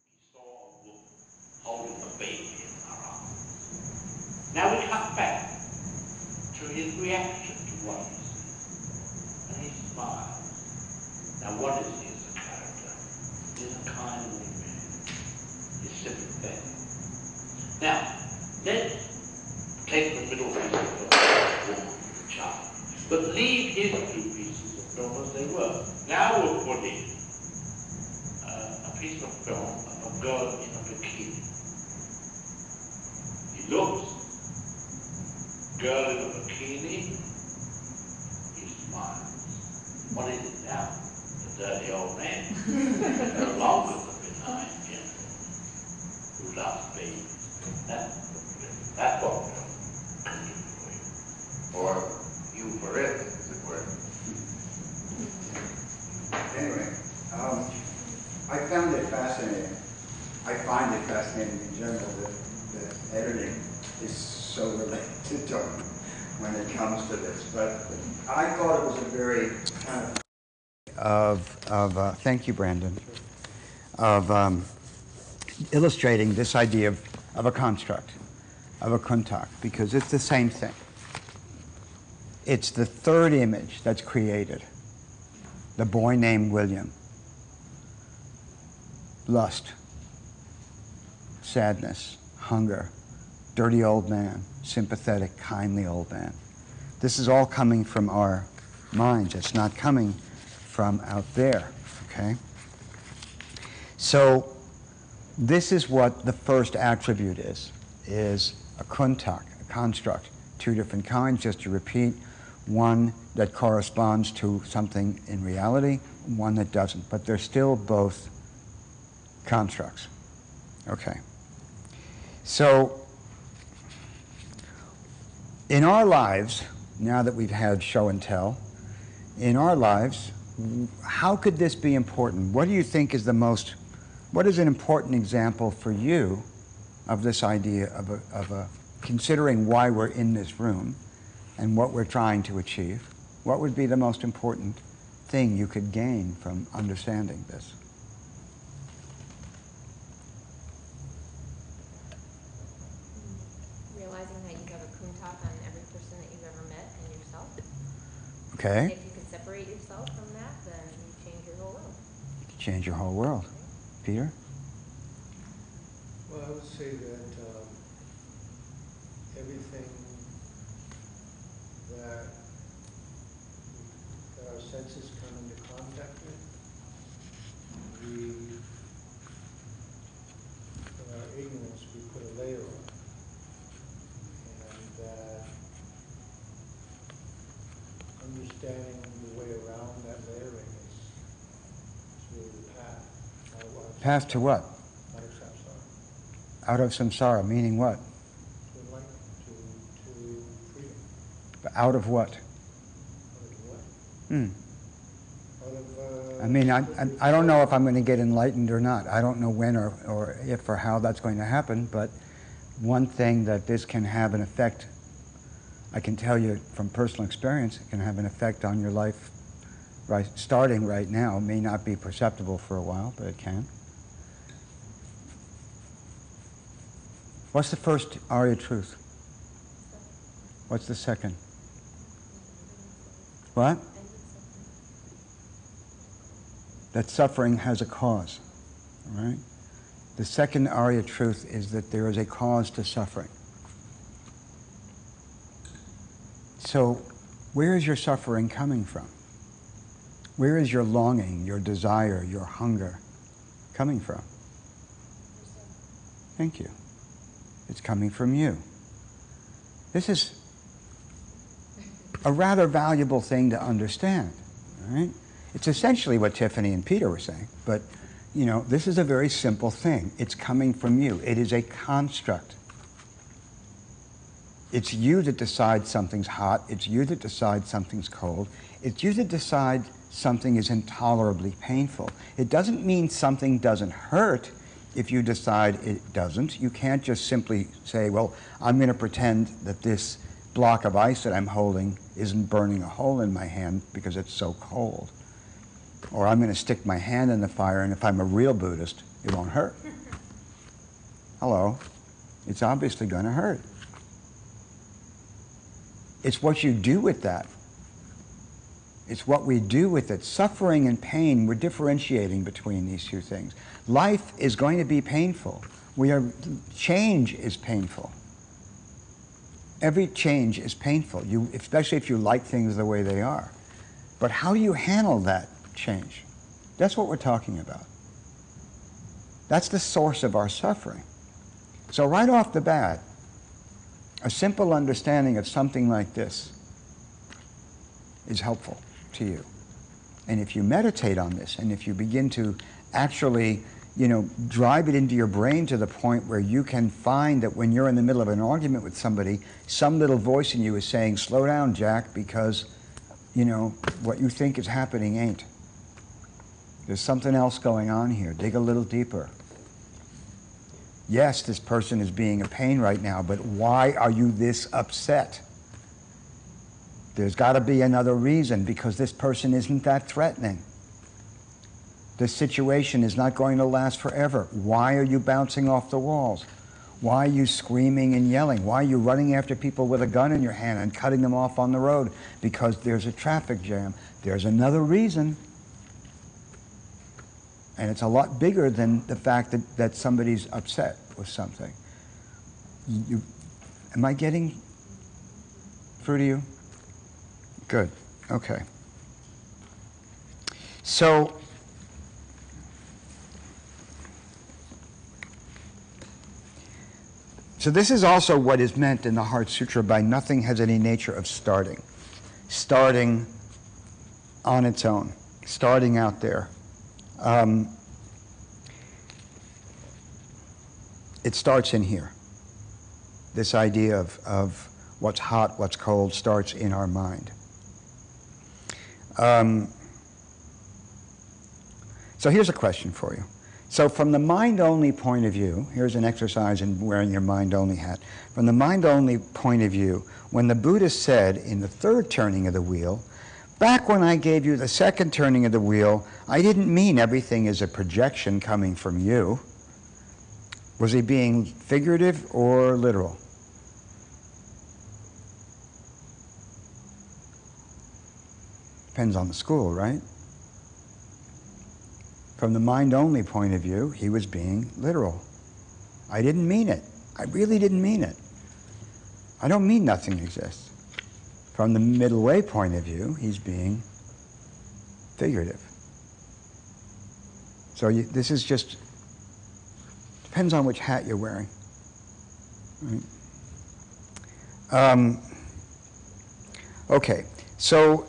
he saw a woman holding a baby in her arms. Now we cut back to his reaction to what he sees. And he smiles. Now what is he as a character? He's a kindly man. He's sympathetic. Now, let's take the middle piece of film, the woman with the child. But leave his two pieces of film as they were. Now we'll put in a piece of film of a girl in a bikini. He looks, girl in a bikini, he smiles. What is it now? The dirty old man. No longer the benign gentleman who loves babies. That's what film can do for you. Or you for it, as it were. Anyway, I found it fascinating. I find it fascinating in general that editing is so related to Dharma when it comes to this. But I thought it was a very kind of thank you, Brandon, of illustrating this idea of a construct, of a kuntak, because it's the same thing. It's the third image that's created. The boy named William. Lust, sadness, hunger, dirty old man, sympathetic, kindly old man. This is all coming from our minds. It's not coming from out there, okay? So this is what the first attribute is a kuntak, a construct. Two different kinds, just to repeat. One that corresponds to something in reality, one that doesn't. But they're still both constructs. Okay. So, in our lives, now that we've had show and tell, in our lives, how could this be important? What do you think is what is an important example for you of this idea of considering why we're in this room and what we're trying to achieve? What would be the most important thing you could gain from understanding this? Realizing that you have a kuntak on every person that you've ever met and yourself. Okay. If you could separate yourself from that, then you change your whole world. Change your whole world. Peter? Well, I would say that everything that our senses come into contact with, we, in our ignorance, we put a layer on. And that understanding the way around that layering is really the path. Path to what? Out of samsara. Out of samsara, meaning what? To enlightenment, to freedom. But out of what? Out of what? Hmm. Out of, I mean, I don't know if I'm going to get enlightened or not. I don't know when or if or how that's going to happen, but one thing that this can have an effect, I can tell you from personal experience, it can have an effect on your life starting right now. It may not be perceptible for a while, but it can. What's the first Arya truth? What's the second? What? That suffering has a cause, all right? The second Arya truth is that there is a cause to suffering. So, where is your suffering coming from? Where is your longing, your desire, your hunger coming from? Thank you. It's coming from you. This is a rather valuable thing to understand, all right? It's essentially what Tiffany and Peter were saying, but you know, this is a very simple thing. It's coming from you. It is a construct. It's you that decides something's hot. It's you that decides something's cold. It's you that decides something is intolerably painful. It doesn't mean something doesn't hurt if you decide it doesn't. You can't just simply say, well, I'm going to pretend that this block of ice that I'm holding isn't burning a hole in my hand because it's so cold. Or I'm going to stick my hand in the fire, and if I'm a real Buddhist, it won't hurt. Hello. It's obviously going to hurt. It's what you do with that. It's what we do with it. Suffering and pain, we're differentiating between these two things. Life is going to be painful. Change is painful. Every change is painful, especially if you like things the way they are. But how do you handle that change? That's what we're talking about. That's the source of our suffering. So right off the bat, a simple understanding of something like this is helpful to you. And if you meditate on this, and if you begin to actually, drive it into your brain to the point where you can find that when you're in the middle of an argument with somebody, some little voice in you is saying, slow down, Jack, because, what you think is happening ain't. There's something else going on here. Dig a little deeper. Yes, this person is being a pain right now, but why are you this upset? There's got to be another reason, because this person isn't that threatening. This situation is not going to last forever. Why are you bouncing off the walls? Why are you screaming and yelling? Why are you running after people with a gun in your hand and cutting them off on the road? Because there's a traffic jam. There's another reason. And it's a lot bigger than the fact that somebody's upset with something. Am I getting through to you? Good. Okay. So this is also what is meant in the Heart Sutra by nothing has any nature of starting. Starting on its own. Starting out there. It starts in here. This idea of what's hot, what's cold starts in our mind. So here's a question for you. So from the mind-only point of view, here's an exercise in wearing your mind-only hat. From the mind-only point of view, when the Buddha said in the third turning of the wheel, back when I gave you the second turning of the wheel, I didn't mean everything is a projection coming from you. Was he being figurative or literal? Depends on the school, right? From the mind-only point of view, he was being literal. I didn't mean it. I really didn't mean it. I don't mean nothing exists. From the middle way point of view, he's being figurative. So this is just, depends on which hat you're wearing. Right? Okay, so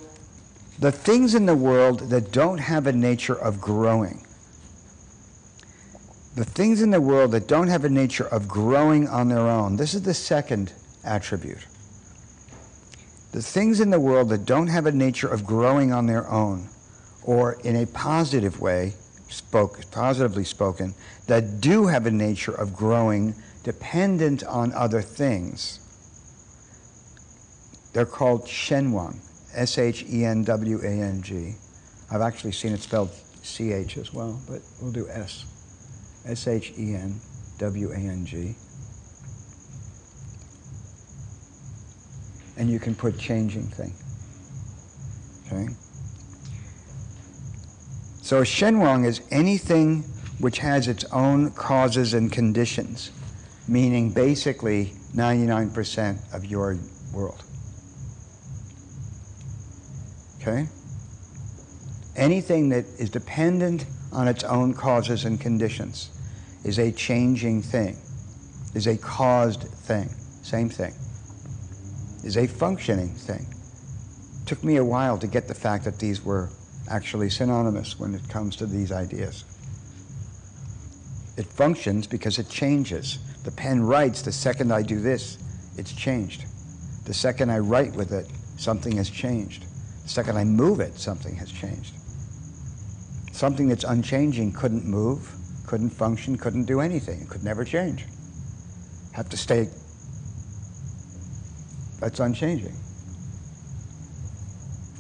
the things in the world that don't have a nature of growing, the things in the world that don't have a nature of growing on their own, this is the second attribute. The things in the world that don't have a nature of growing on their own, or in a positive way, positively spoken, that do have a nature of growing dependent on other things, they're called shenwang. S-H-E-N-W-A-N-G. I've actually seen it spelled C-H as well, but we'll do S. S-H-E-N-W-A-N-G. And you can put changing thing. Okay? So a shenwang is anything which has its own causes and conditions, meaning basically 99% of your world. Okay? Anything that is dependent on its own causes and conditions is a changing thing, is a caused thing, same thing, is a functioning thing. It took me a while to get the fact that these were actually synonymous when it comes to these ideas. It functions because it changes. The pen writes, the second I do this, it's changed. The second I write with it, something has changed. The second I move it, something has changed. Something that's unchanging couldn't move, couldn't function, couldn't do anything. It could never change. Have to stay. That's unchanging.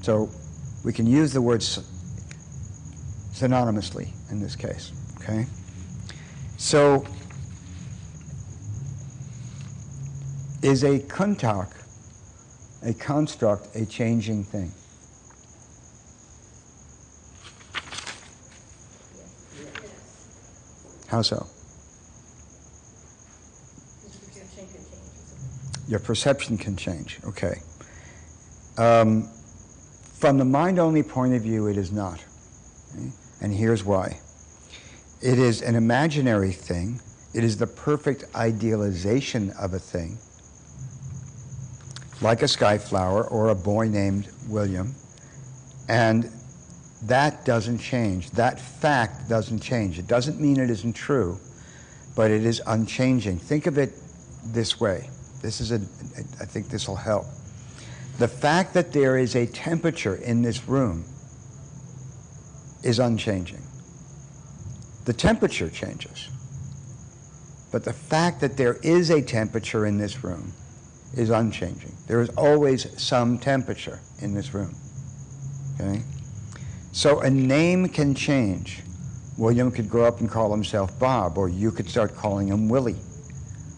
So we can use the words synonymously in this case, okay? So is a kuntak, a construct, a changing thing? How so? Your perception can change, okay. From the mind-only point of view, it is not. Okay? And here's why. It is an imaginary thing. It is the perfect idealization of a thing, like a skyflower or a boy named William, and that doesn't change. That fact doesn't change. It doesn't mean it isn't true, but it is unchanging. Think of it this way. I think this will help. The fact that there is a temperature in this room is unchanging. The temperature changes, but the fact that there is a temperature in this room is unchanging. There is always some temperature in this room, okay? So a name can change. William could grow up and call himself Bob, or you could start calling him Willie,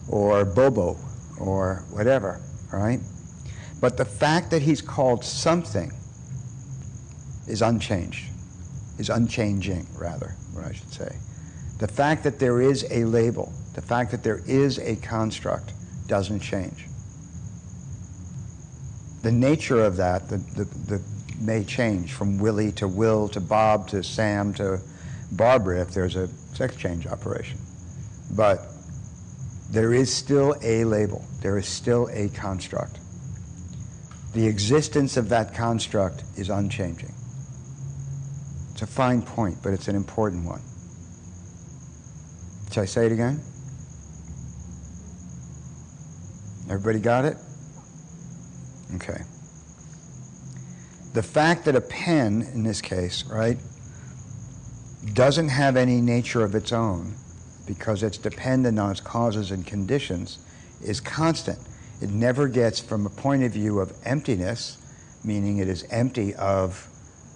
or Bobo, or whatever, right? But the fact that he's called something is unchanged, is unchanging, rather, what I should say. The fact that there is a label, the fact that there is a construct doesn't change. The nature of that, the may change from Willie to Will to Bob to Sam to Barbara if there's a sex change operation. But there is still a label. There is still a construct. The existence of that construct is unchanging. It's a fine point, but it's an important one. Should I say it again? Everybody got it? Okay. The fact that a pen, in this case, right, doesn't have any nature of its own because it's dependent on its causes and conditions is constant. It never gets, from a point of view of emptiness, meaning it is empty of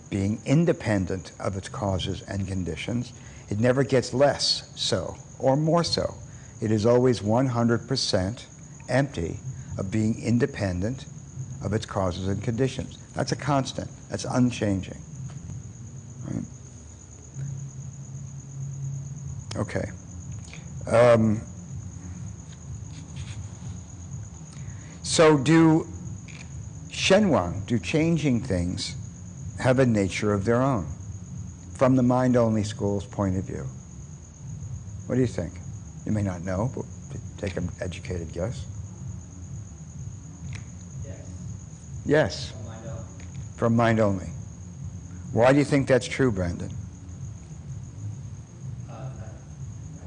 being independent of its causes and conditions, it never gets less so or more so. It is always 100% empty of being independent of its causes and conditions. That's a constant. That's unchanging. Right? Okay. So do shenwang, do changing things, have a nature of their own from the mind-only school's point of view? What do you think? You may not know, but take an educated guess. Yes. Yes, From mind only. from mind-only. Why do you think that's true, Brandon? I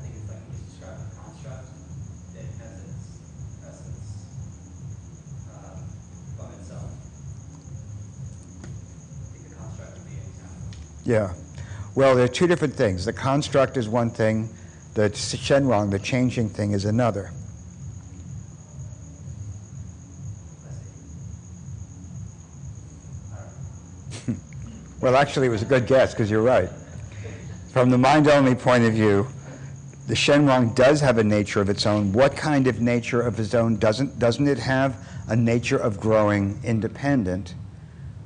think it's like you described a construct that has its essence from itself. I think the construct would be an example. Yeah. Well, there are two different things. The construct is one thing. The shenwang, the changing thing, is another. Well, actually, it was a good guess, because you're right. From the mind-only point of view, the shenwang does have a nature of its own. What kind of nature of its own? Doesn't it have a nature of growing independent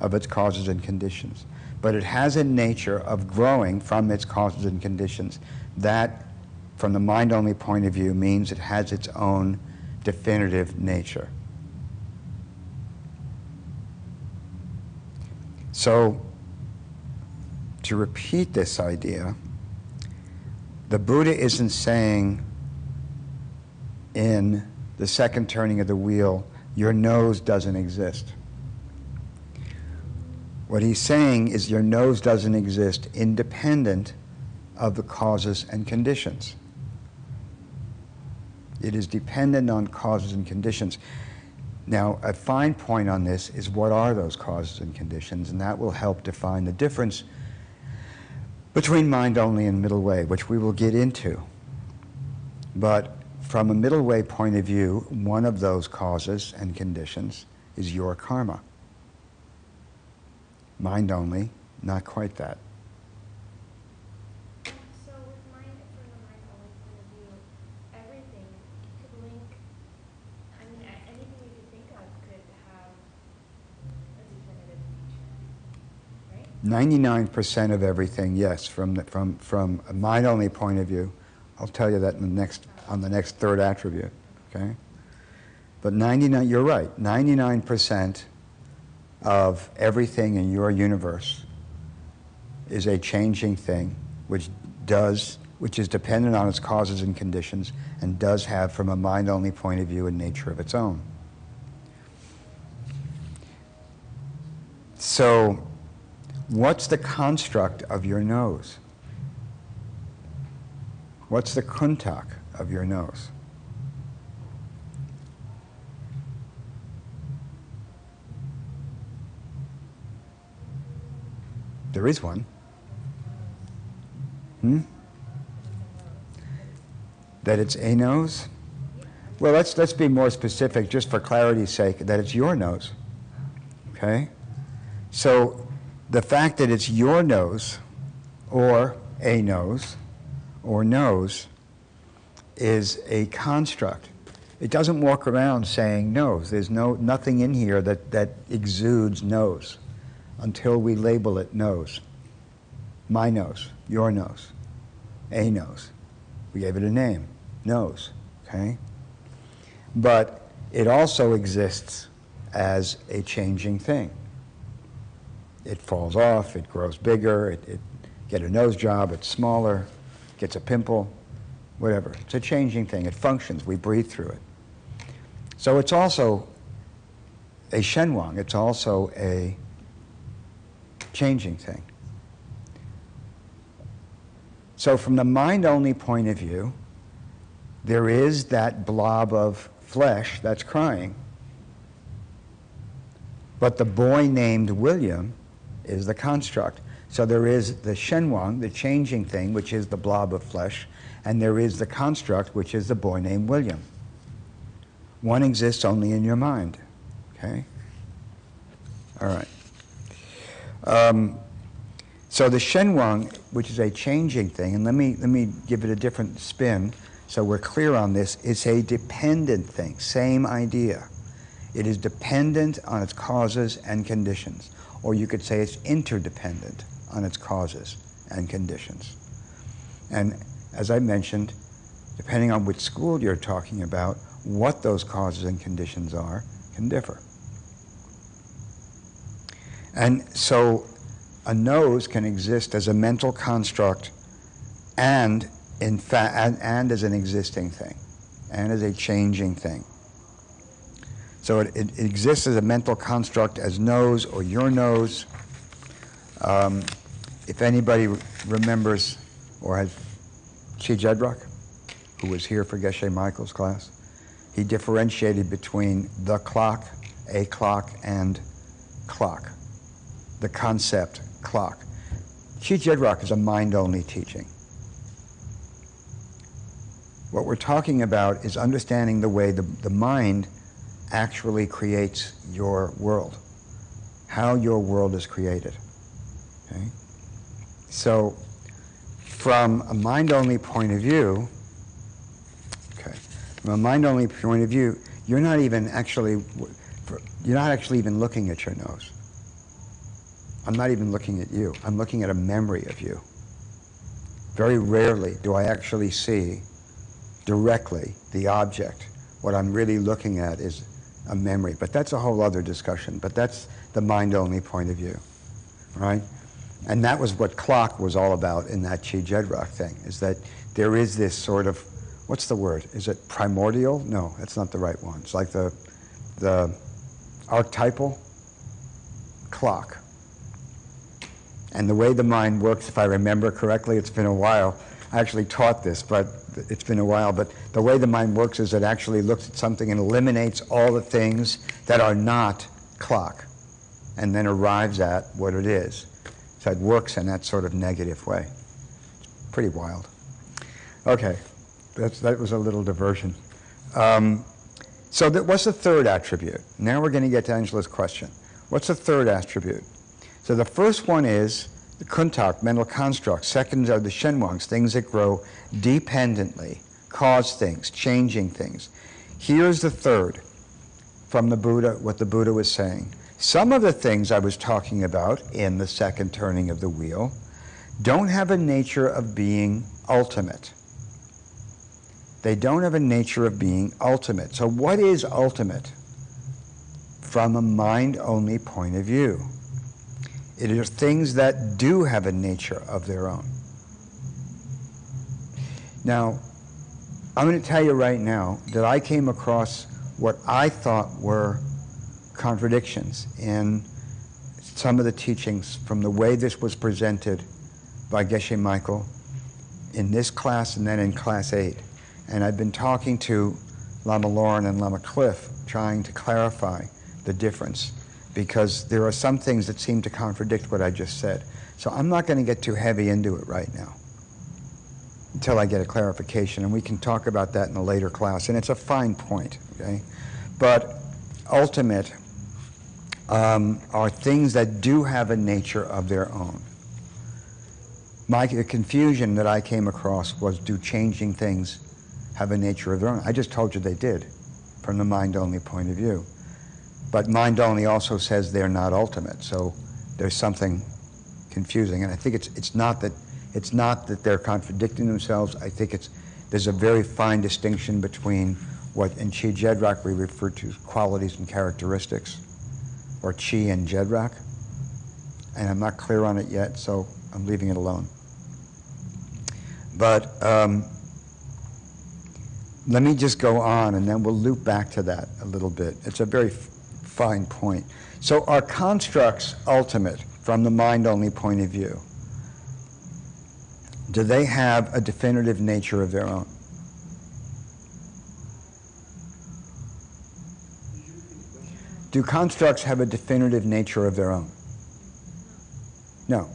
of its causes and conditions? But it has a nature of growing from its causes and conditions. That, from the mind-only point of view, means it has its own definitive nature. So, to repeat this idea, the Buddha isn't saying in the second turning of the wheel, your nose doesn't exist. What he's saying is your nose doesn't exist independent of the causes and conditions. It is dependent on causes and conditions. Now, a fine point on this is what are those causes and conditions, and that will help define the difference between mind-only and middle way, which we will get into. But from a middle way point of view, one of those causes and conditions is your karma. Mind-only, not quite that. So with mind, from the mind-only point of view, everything could link, I mean, anything you could think of could have a definitive nature, right? 99% of everything, yes, from a mind-only point of view. I'll tell you that on the next third attribute, okay? But you're right, 99% of everything in your universe is a changing thing which is dependent on its causes and conditions and does have, from a mind-only point of view, a nature of its own. So, what's the construct of your nose? What's the kuntak of your nose? There is one. That it's a nose? Well, let's be more specific, just for clarity's sake, that it's your nose. Okay? So the fact that it's your nose, or a nose, or nose, is a construct. It doesn't walk around saying nose. There's nothing in here that exudes nose until we label it nose. My nose, your nose, a nose. We gave it a name, nose, okay? But it also exists as a changing thing. It falls off, it grows bigger, it get a nose job, it's smaller, gets a pimple, whatever. It's a changing thing. It functions. We breathe through it. So it's also a shenwang. It's also a changing thing. So from the mind-only point of view, there is that blob of flesh that's crying. But the boy named William is the construct. So there is the shenwang, the changing thing, which is the blob of flesh, and there is the construct, which is the boy named William. One exists only in your mind. Okay? All right. So the shenwang, which is a changing thing, and let me give it a different spin so we're clear on this, it's a dependent thing, same idea. It is dependent on its causes and conditions, or you could say it's interdependent on its causes and conditions. And as I mentioned, depending on which school you're talking about, what those causes and conditions are can differ. And so a nose can exist as a mental construct and in fact and as an existing thing and as a changing thing. So it exists as a mental construct as nose or your nose. If anybody remembers or has Chi Jedrock, who was here for Geshe Michael's class, he differentiated between the clock, a clock, and clock. The concept clock. Chi Jedrock is a mind-only teaching. What we're talking about is understanding the way the mind actually creates your world, how your world is created. Okay? So, from a mind-only point of view, you're not actually even looking at your nose. I'm not even looking at you. I'm looking at a memory of you. Very rarely do I actually see directly the object. What I'm really looking at is a memory. But that's a whole other discussion. But that's the mind-only point of view, right? And that was what clock was all about in that Chi Jedrock thing, is that there is this sort of, what's the word? Is it primordial? No, that's not the right one. It's like the archetypal clock. And the way the mind works, if I remember correctly, it's been a while. I actually taught this, but it's been a while. But the way the mind works is it actually looks at something and eliminates all the things that are not clock, and then arrives at what it is. So it works in that sort of negative way. Pretty wild. Okay, that was a little diversion. So what's the third attribute? Now we're going to get to Angela's question. What's the third attribute? So the first one is the kuntak, mental constructs. Second are the shenwangs, things that grow dependently, cause things, changing things. Here's the third from the Buddha, what the Buddha was saying. Some of the things I was talking about in the second turning of the wheel don't have a nature of being ultimate. They don't have a nature of being ultimate. So what is ultimate from a mind-only point of view? It is things that do have a nature of their own. Now, I'm going to tell you right now that I came across what I thought were contradictions in some of the teachings from the way this was presented by Geshe Michael in this class and then in class 8. And I've been talking to Lama Lauren and Lama Cliff trying to clarify the difference, because there are some things that seem to contradict what I just said. So I'm not going to get too heavy into it right now until I get a clarification, and we can talk about that in a later class. And it's a fine point, okay? But ultimate are things that do have a nature of their own. The confusion that I came across was, do changing things have a nature of their own? I just told you they did, from the mind-only point of view. But mind-only also says they're not ultimate, so there's something confusing. And I think it's not that they're contradicting themselves. I think there's a very fine distinction between what in Chi Jedrock we refer to as qualities and characteristics, or Chi and Jedrock. And I'm not clear on it yet, so I'm leaving it alone. But let me just go on, and then we'll loop back to that a little bit. It's a very fine point. So are constructs ultimate from the mind-only point of view? Do they have a definitive nature of their own? Do constructs have a definitive nature of their own? No.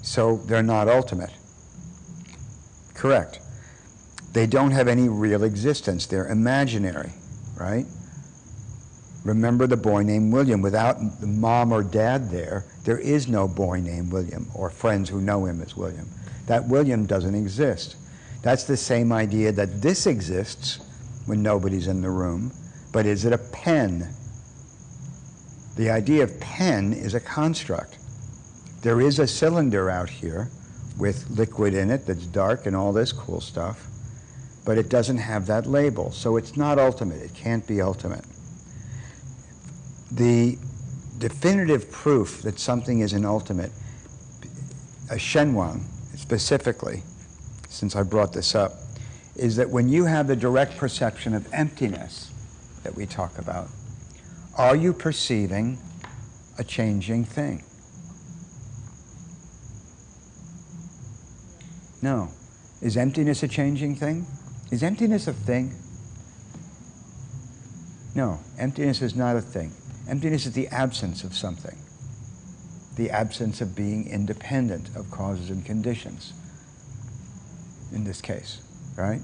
So they're not ultimate. Correct. They don't have any real existence. They're imaginary, right? Remember the boy named William. Without the mom or dad there is no boy named William or friends who know him as William. That William doesn't exist. That's the same idea that this exists when nobody's in the room, but is it a pen? The idea of pen is a construct. There is a cylinder out here with liquid in it that's dark and all this cool stuff, but it doesn't have that label, so it's not ultimate. It can't be ultimate. The definitive proof that something is an ultimate, a Shenhuang specifically, since I brought this up, is that when you have the direct perception of emptiness that we talk about, are you perceiving a changing thing? No. Is emptiness a changing thing? Is emptiness a thing? No, emptiness is not a thing. Emptiness is the absence of something. The absence of being independent of causes and conditions, in this case, right?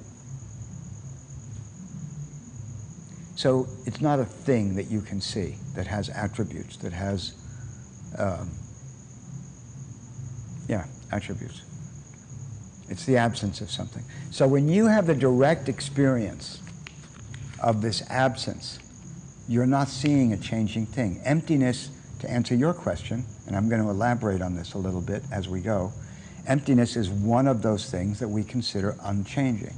So it's not a thing that you can see, that has attributes, that has, attributes. It's the absence of something. So when you have the direct experience of this absence, you're not seeing a changing thing. Emptiness, to answer your question, and I'm going to elaborate on this a little bit as we go, emptiness is one of those things that we consider unchanging.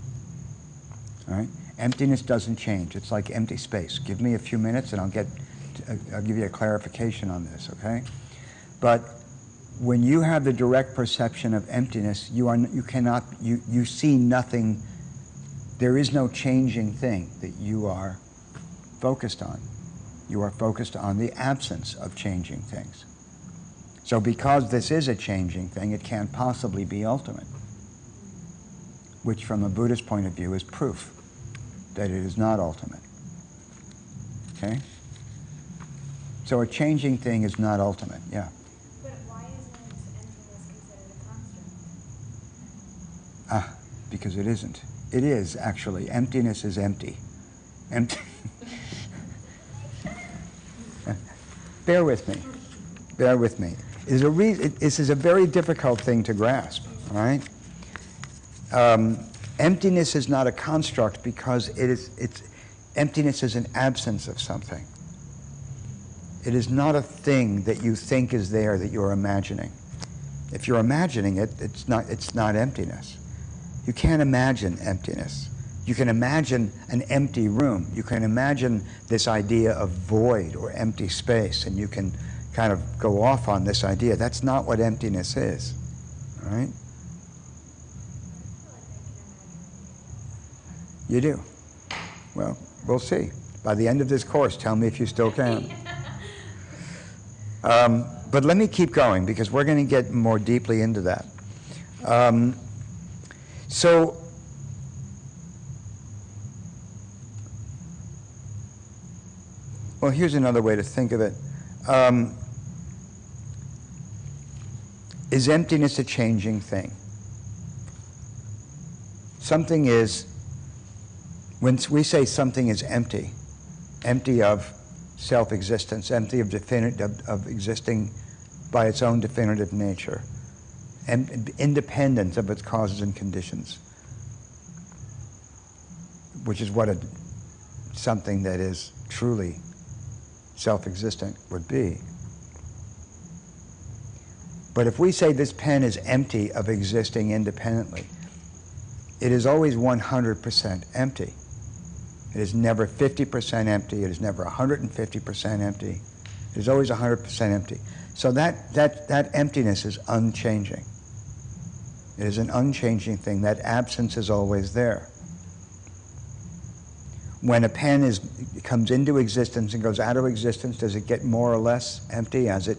All right? Emptiness doesn't change. It's like empty space. Give me a few minutes and I'll give you a clarification on this, okay? But when you have the direct perception of emptiness, you see nothing. There is no changing thing that you are focused on. You are focused on the absence of changing things. So because this is a changing thing, it can't possibly be ultimate, which from a Buddhist point of view is proof that it is not ultimate. Okay? So a changing thing is not ultimate, yeah. But why isn't emptiness considered a construct? Because it isn't. It is, actually. Emptiness is empty. Bear with me. Bear with me. This is a very difficult thing to grasp, all right? Emptiness is not a construct because emptiness is an absence of something. It is not a thing that you think is there that you're imagining. If you're imagining it, it's not emptiness. You can't imagine emptiness. You can imagine an empty room. You can imagine this idea of void or empty space, and you can kind of go off on this idea. That's not what emptiness is, all right? You do. Well, we'll see. By the end of this course, tell me if you still can. But let me keep going because we're going to get more deeply into that. Well, here's another way to think of it. Is emptiness a changing thing? Something is, when we say something is empty, empty of self-existence, empty of existing by its own definitive nature, and independent of its causes and conditions, which is what something that is truly self-existent would be. But if we say this pen is empty of existing independently, it is always 100% empty. It is never 50% empty. It is never 150% empty. It is always 100% empty. So that emptiness is unchanging. It is an unchanging thing. That absence is always there. When a pen comes into existence and goes out of existence, does it get more or less empty as it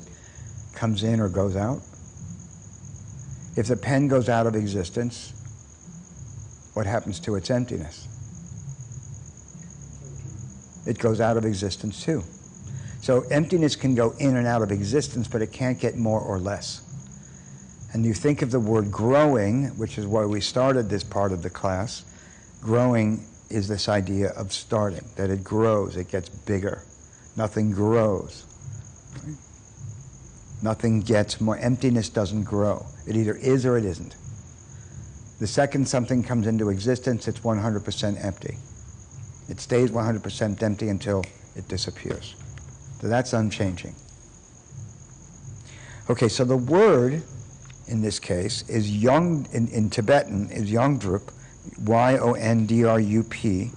comes in or goes out? If the pen goes out of existence, what happens to its emptiness? It goes out of existence too. So emptiness can go in and out of existence, but it can't get more or less. And you think of the word growing, which is why we started this part of the class. Growing is this idea of starting, that it grows, it gets bigger. Nothing grows. Right? Nothing gets more. Emptiness doesn't grow. It either is or it isn't. The second something comes into existence, it's 100% empty. It stays 100% empty until it disappears. So that's unchanging. Okay, so the word in this case is Yong, in Tibetan, is Yongdrup, Y-O-N-D-R-U-P,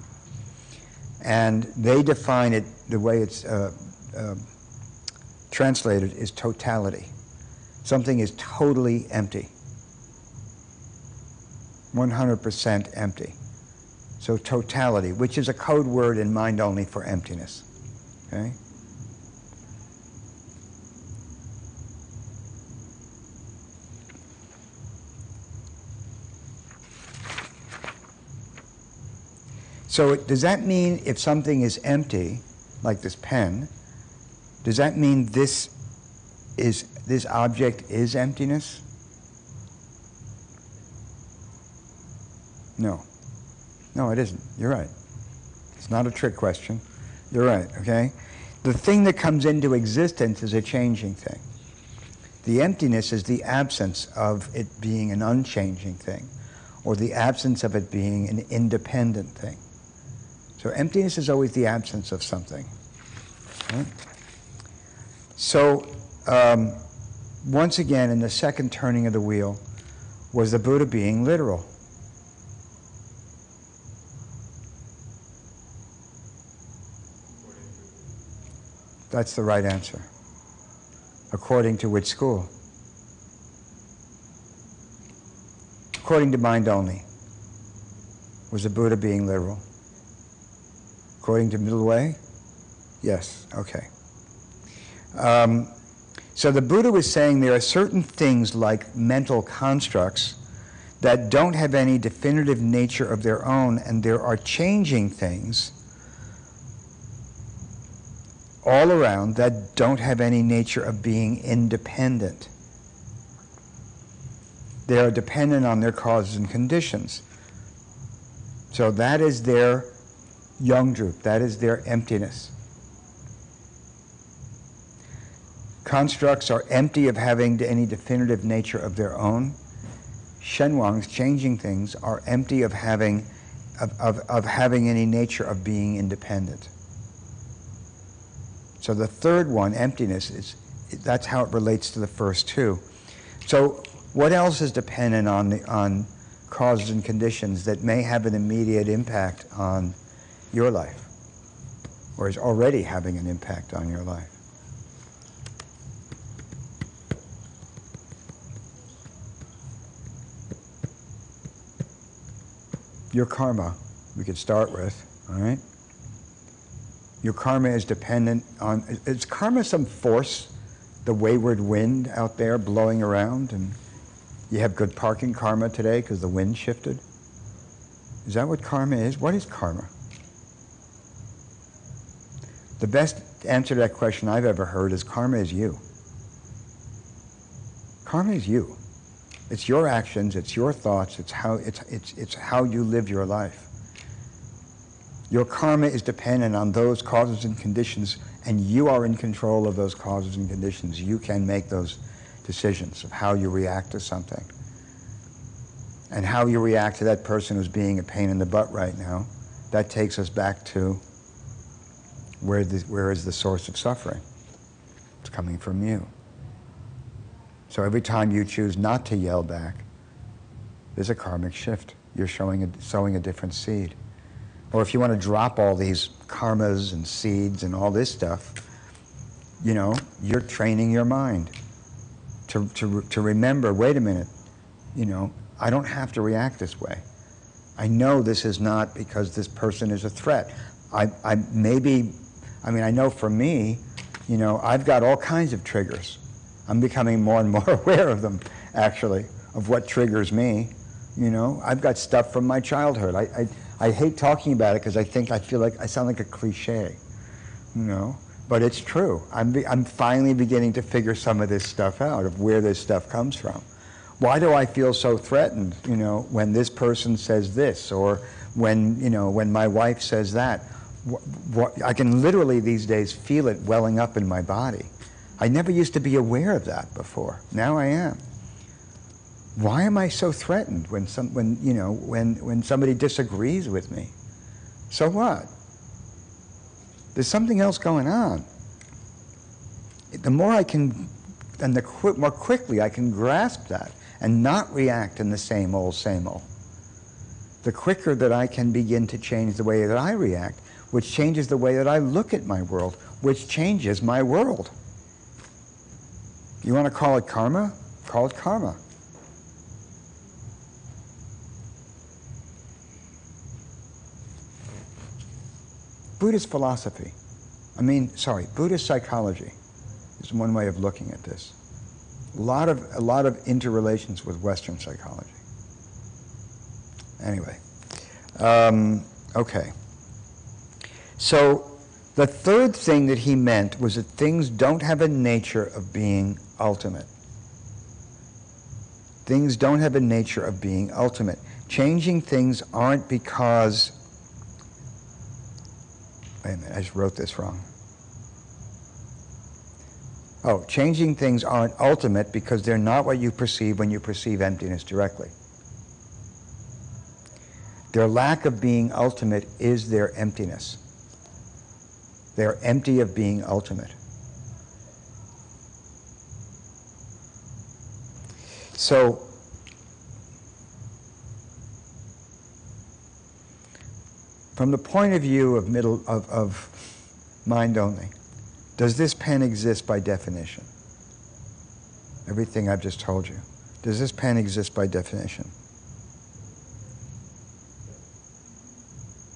and they define it, the way it's translated is totality. Something is totally empty. 100% empty. So totality, which is a code word in mind only for emptiness. Okay? So does that mean if something is empty, like this pen, does that mean this object is emptiness? No. No, it isn't. You're right. It's not a trick question. You're right, okay? The thing that comes into existence is a changing thing. The emptiness is the absence of it being an unchanging thing, or the absence of it being an independent thing. So emptiness is always the absence of something. Right? So once again, in the second turning of the wheel, was the Buddha being literal? That's the right answer. According to which school? According to mind only. Was the Buddha being literal? According to middle way? Yes, okay. So the Buddha was saying there are certain things like mental constructs that don't have any definitive nature of their own, and there are changing things all around that don't have any nature of being independent. They are dependent on their causes and conditions. So that is their Yongdrup, that is their emptiness. Constructs are empty of having any definitive nature of their own. Shenwangs, changing things, are empty of having any nature of being independent. So the third one, emptiness, that's how it relates to the first two. So what else is dependent on causes and conditions that may have an immediate impact on your life, or is already having an impact on your life? Your karma, we could start with, all right? Your karma is dependent on, is karma some force, the wayward wind out there blowing around, and you have good parking karma today because the wind shifted? Is that what karma is? What is karma? The best answer to that question I've ever heard is karma is you. Karma is you. It's your actions, it's your thoughts, it's how you live your life. Your karma is dependent on those causes and conditions, and you are in control of those causes and conditions. You can make those decisions of how you react to something. And how you react to that person who's being a pain in the butt right now, that takes us back to where is the source of suffering? It's coming from you. So every time you choose not to yell back, there's a karmic shift. You're sowing a different seed. Or if you want to drop all these karmas and seeds and all this stuff, you know, you're training your mind to remember, wait a minute, you know, I don't have to react this way. I know this is not because this person is a threat. I know for me, you know, I've got all kinds of triggers. I'm becoming more and more aware of them, actually, of what triggers me. You know, I've got stuff from my childhood. I hate talking about it because I feel like I sound like a cliche, you know. But it's true. I'm finally beginning to figure some of this stuff out, of where this stuff comes from. Why do I feel so threatened, when this person says this, or when my wife says that? I can literally these days feel it welling up in my body. I never used to be aware of that before. Now I am. Why am I so threatened when somebody disagrees with me? So what? There's something else going on. The more I can, and the more quickly I can grasp that and not react in the same old, the quicker that I can begin to change the way that I react, which changes the way that I look at my world, which changes my world. You want to call it karma? Call it karma. Buddhist philosophy, Buddhist psychology is one way of looking at this. A lot of interrelations with Western psychology. Anyway, okay. So the third thing that he meant was that things don't have a nature of being ultimate. Things don't have a nature of being ultimate. Changing things aren't because... Wait a minute, I just wrote this wrong. Oh, changing things aren't ultimate because they're not what you perceive when you perceive emptiness directly. Their lack of being ultimate is their emptiness. They're empty of being ultimate. So, from the point of view of mind only, does this pen exist by definition? Everything I've just told you. Does this pen exist by definition?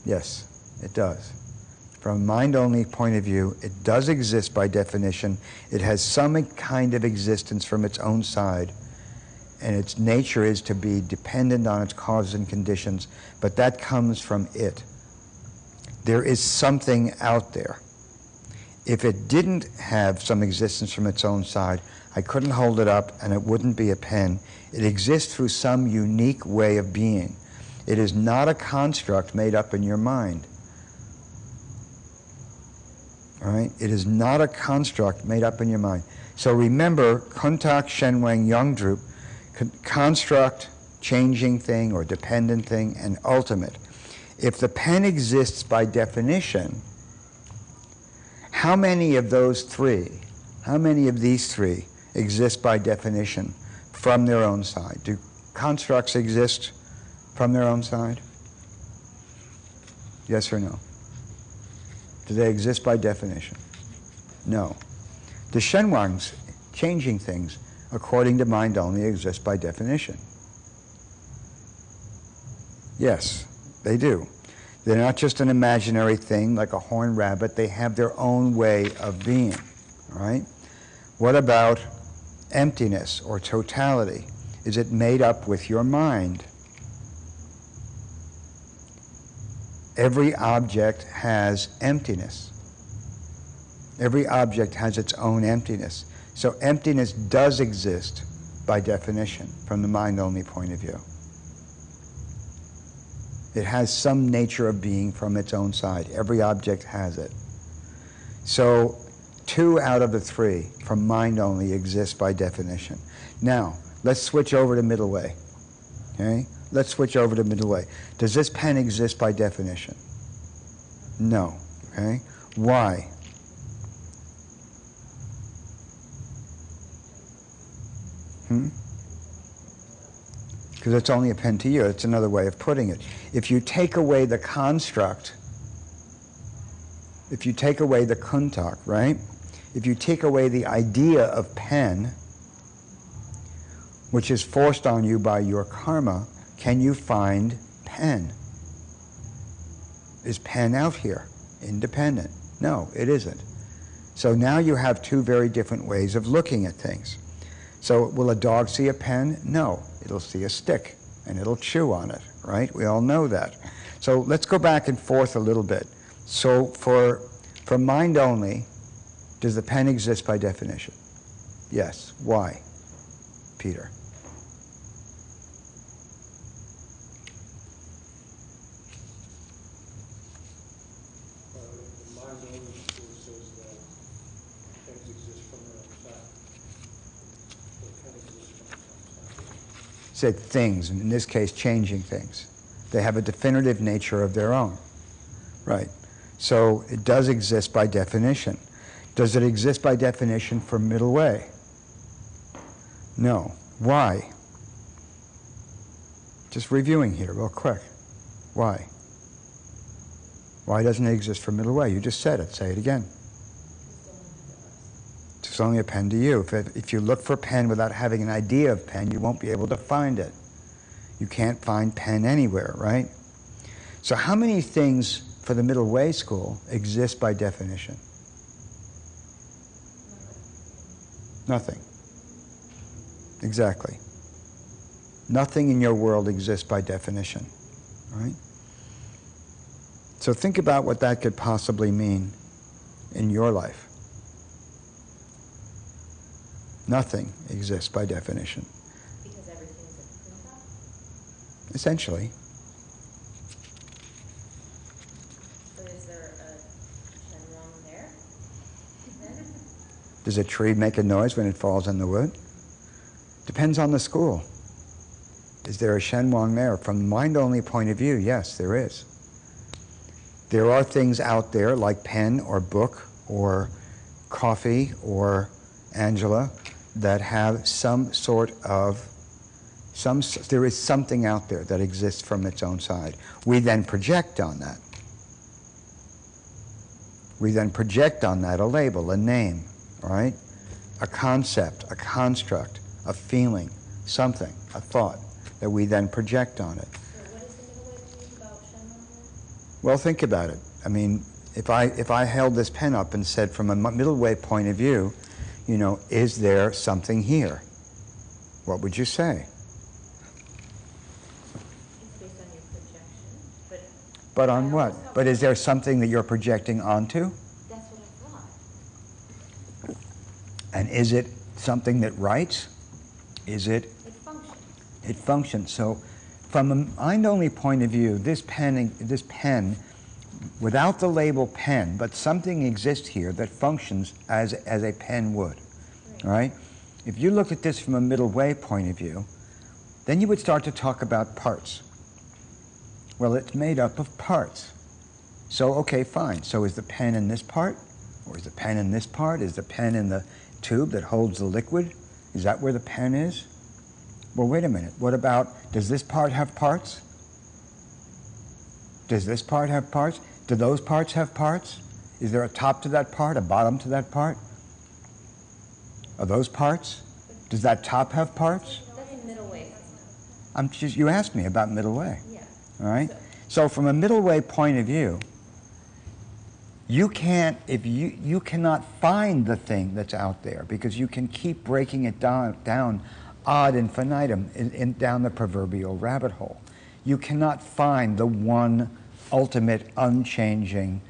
Yes, it does. From a mind-only point of view, it does exist by definition. It has some kind of existence from its own side, and its nature is to be dependent on its causes and conditions, but that comes from it. There is something out there. If it didn't have some existence from its own side, I couldn't hold it up and it wouldn't be a pen. It exists through some unique way of being. It is not a construct made up in your mind. All right? It is not a construct made up in your mind. So remember, Kuntak, Shenwang, Yongdrup, construct, changing thing or dependent thing, and ultimate. If the pen exists by definition, how many of these three exist by definition from their own side? Do constructs exist from their own side? Yes or no? Do they exist by definition? No. The Shenwangs, changing things, according to mind only, exist by definition. Yes, they do. They're not just an imaginary thing like a horned rabbit. They have their own way of being, all right? What about emptiness or totality? Is it made up with your mind? Every object has emptiness. Every object has its own emptiness. So emptiness does exist by definition from the mind-only point of view. It has some nature of being from its own side. Every object has it. So 2 out of the 3 from mind only exist by definition. Now, let's switch over to middle way. Okay? Let's switch over to middle way. Does this pen exist by definition? No. Okay? Why? Because it's only a pen to you. It's another way of putting it. If you take away the construct, if you take away the kuntak, right? If you take away the idea of pen, which is forced on you by your karma, can you find pen? Is pen out here, independent? No, it isn't. So now you have 2 very different ways of looking at things. So will a dog see a pen? No. It'll see a stick, and it'll chew on it, right? We all know that. So let's go back and forth a little bit. So for mind only, Does the pen exist by definition? Yes. Why, Peter? The mind-only school says that things exist from their own side. So it can exist from its own side. Said things, in this case, changing things. They have a definitive nature of their own. Right. So it does exist by definition. Does it exist by definition for middle way? No. Why? Just reviewing here real quick. Why? Why doesn't it exist for middle way? You just said it. Say it again. It's only a pen to you. If you look for pen without having an idea of pen, you won't be able to find it. You can't find pen anywhere, right? So how many things for the middle way school exist by definition? Nothing. Exactly. Nothing in your world exists by definition, right? So think about what that could possibly mean in your life. Nothing exists by definition. Because everything's a proof. Essentially. So is there a Shenwang there? Then? Does a tree make a noise when it falls in the wood? Depends on the school. Is there a Shenwang there? From the mind-only point of view, yes, there is. There are things out there like pen or book or coffee or Angela that have some sort of, there is something out there that exists from its own side. We then project on that. We then project on that a label, a name, right? A concept, a construct, a feeling, something, a thought that we then project on it. So what is the middle way belief about Shenwang? Well, think about it. I mean, if I held this pen up and said from a middle way point of view, you know, is there something here? What would you say? It's based on your projection, But on what? But is there something that you're projecting onto? that's what I thought. And is it something that writes? Is it? It functions. It functions. So from a mind-only point of view, this pen, without the label pen, but something exists here that functions as a pen would, right? If you look at this from a middle way point of view, then you would start to talk about parts. Well, it's made up of parts. So, okay, fine. So is the pen in this part? Or is the pen in this part? Is the pen in the tube that holds the liquid? Is that where the pen is? Well, wait a minute. What about, does this part have parts? Does this part have parts? Do those parts have parts? Is there a top to that part, a bottom to that part? Are those parts? Does that top have parts? That's a middle way. You asked me about middle way. Yeah. All right? So from a middle way point of view, you cannot find the thing that's out there because you can keep breaking it down ad infinitum down the proverbial rabbit hole. You cannot find the one ultimate unchanging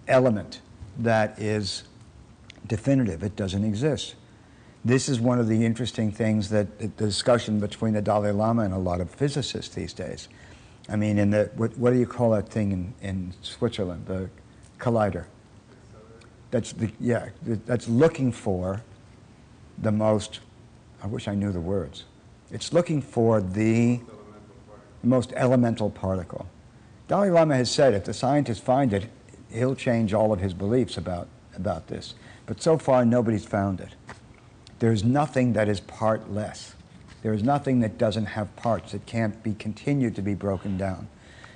element that is definitive. It doesn't exist. This is one of the interesting things that the discussion between the Dalai Lama and a lot of physicists these days. I mean, in the what do you call that thing in Switzerland? The collider. That's looking for the most. I wish I knew the words. It's looking for the most elemental particle. Dalai Lama has said if the scientists find it, he'll change all of his beliefs about this. But so far, nobody's found it. There's nothing that is partless. There is nothing that doesn't have parts. It can't be continued to be broken down.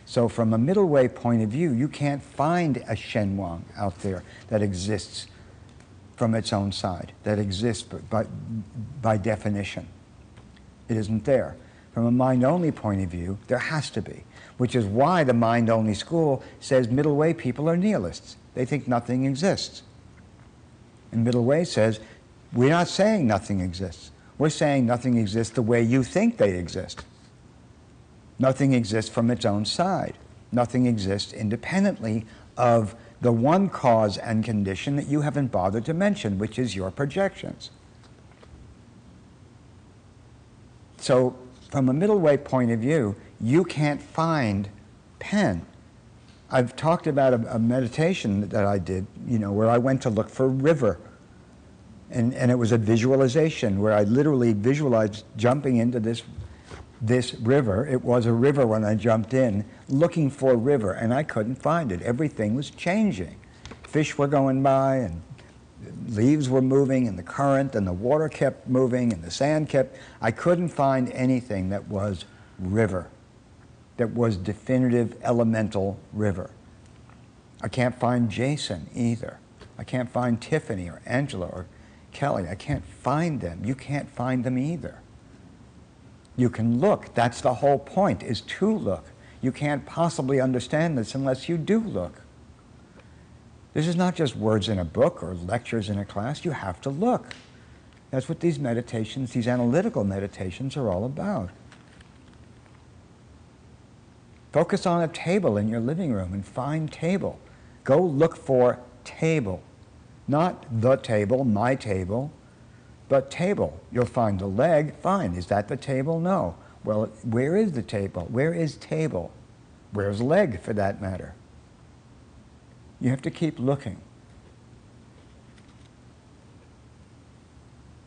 So from a middle way point of view, you can't find a Shenwang out there that exists from its own side, that exists by definition. It isn't there. From a mind-only point of view, there has to be, which is why the mind-only school says middle way people are nihilists. They think nothing exists. And middle way says, we're not saying nothing exists. We're saying nothing exists the way you think they exist. Nothing exists from its own side. Nothing exists independently of the one cause and condition that you haven't bothered to mention, which is your projections. So from a middle way point of view, you can't find pen. I've talked about a meditation that I did, where I went to look for river. And it was a visualization where I literally visualized jumping into this river. It was a river when I jumped in, looking for river, and I couldn't find it. Everything was changing. Fish were going by, and leaves were moving, and the current, and the water kept moving, and the sand kept... I couldn't find anything that was river, that was definitive elemental river. I can't find Jason either. I can't find Tiffany or Angela or Kelly. I can't find them. You can't find them either. You can look. That's the whole point, is to look. You can't possibly understand this unless you do look. This is not just words in a book or lectures in a class. You have to look. That's what these meditations, these analytical meditations, are all about. Focus on a table in your living room and find table. Go look for table. Not the table, my table, but table. You'll find the leg. Fine. Is that the table? No. Well, where is the table? Where is table? Where's leg, for that matter? You have to keep looking.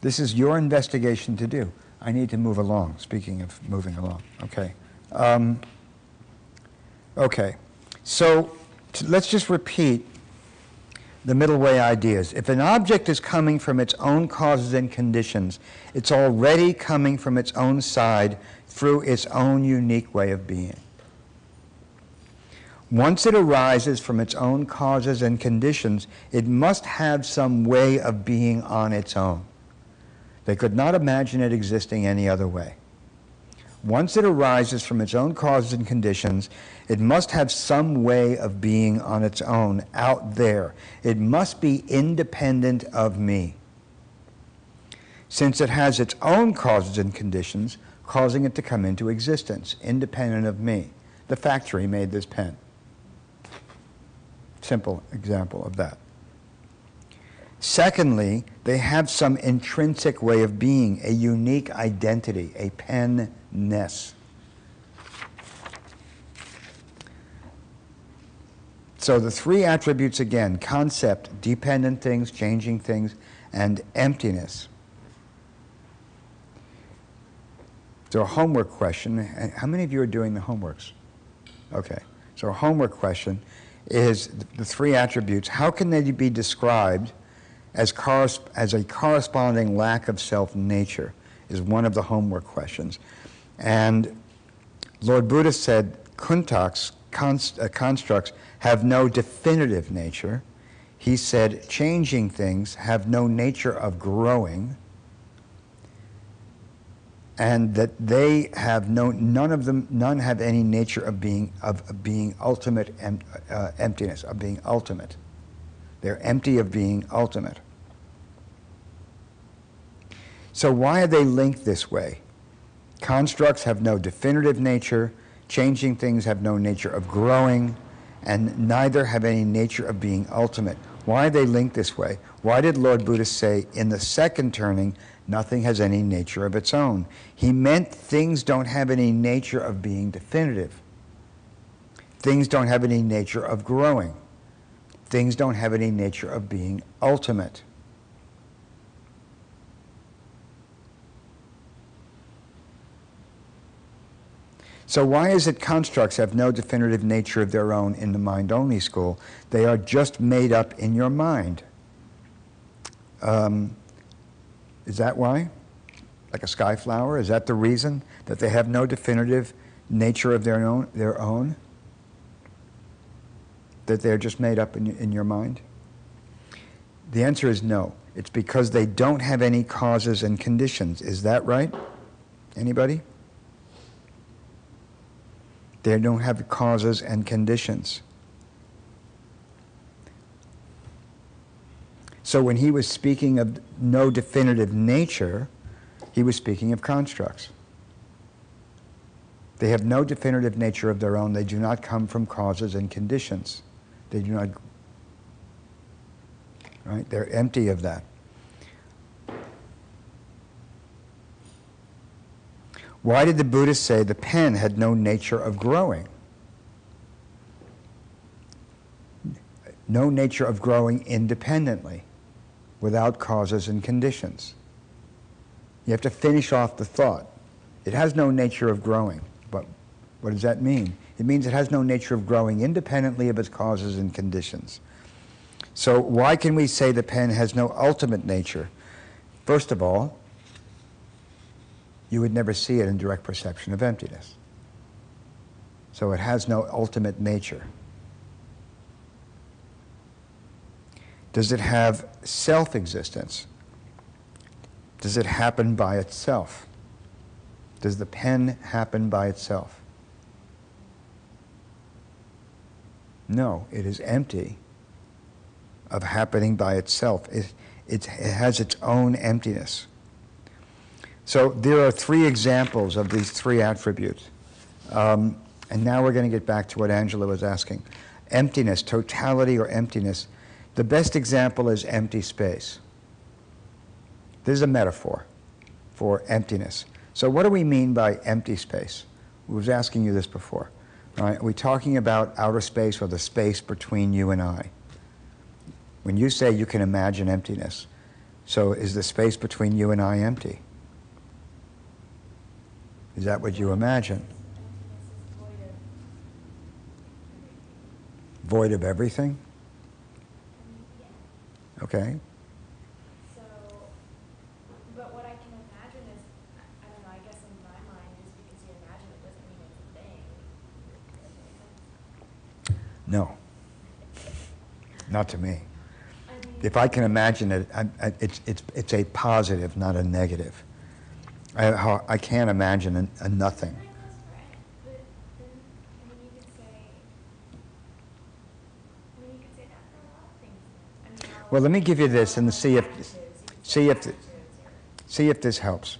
This is your investigation to do. I need to move along, speaking of moving along. Okay. Okay. So let's just repeat the middle way ideas. If an object is coming from its own causes and conditions, it's already coming from its own side through its own unique way of being. Once it arises from its own causes and conditions, it must have some way of being on its own. They could not imagine it existing any other way. Once it arises from its own causes and conditions, it must have some way of being on its own out there. It must be independent of me. Since it has its own causes and conditions, causing it to come into existence, independent of me. The factory made this pen. Simple example of that. Secondly, they have some intrinsic way of being, a unique identity, a pen-ness. So the three attributes again: concept, dependent things, changing things, and emptiness. So a homework question. How many of you are doing the homeworks? Okay. So a homework question is the three attributes. How can they be described as a corresponding lack of self-nature is one of the homework questions. And Lord Buddha said constructs have no definitive nature. He said changing things have no nature of growing, and that they have none have any nature of being ultimate emptiness, of being ultimate. They're empty of being ultimate. So why are they linked this way? Constructs have no definitive nature, changing things have no nature of growing, and neither have any nature of being ultimate. Why are they linked this way? Why did Lord Buddha say in the second turning, nothing has any nature of its own? He meant things don't have any nature of being definitive. Things don't have any nature of growing. Things don't have any nature of being ultimate. So why is it constructs have no definitive nature of their own in the mind-only school? They are just made up in your mind. Is that why? Like a sky flower? Is that the reason that they have no definitive nature of their own? That they're just made up in your mind? The answer is no. It's because they don't have any causes and conditions. Is that right? Anybody? They don't have causes and conditions. So when he was speaking of no definitive nature, he was speaking of constructs. They have no definitive nature of their own. They do not come from causes and conditions. They do not right? They're empty of that. Why did the Buddha say the pen had no nature of growing? No nature of growing independently, without causes and conditions. You have to finish off the thought. It has no nature of growing. But what does that mean? It means it has no nature of growing independently of its causes and conditions. So why can we say the pen has no ultimate nature? First of all, you would never see it in direct perception of emptiness. So it has no ultimate nature. Does it have self-existence? Does it happen by itself? Does the pen happen by itself? No, it is empty of happening by itself. It has its own emptiness. So there are three examples of these three attributes. And now we're going to get back to what Angela was asking. Emptiness, totality or emptiness. The best example is empty space. This is a metaphor for emptiness. So what do we mean by empty space? I was asking you this before. Right? Are we talking about outer space or the space between you and I? When you say you can imagine emptiness, so is the space between you and I empty? Is that what you imagine? Void of everything? Okay. So, but what I can imagine is, I don't know, I guess in my mind, just because you imagine it doesn't mean it's a thing. No. Not to me. I mean, If I can imagine it, it's a positive, not a negative. I can't imagine a nothing. right, that's right. But then, I mean, you could say that for a lot of things. I mean, Well, let me give you this and see if this helps.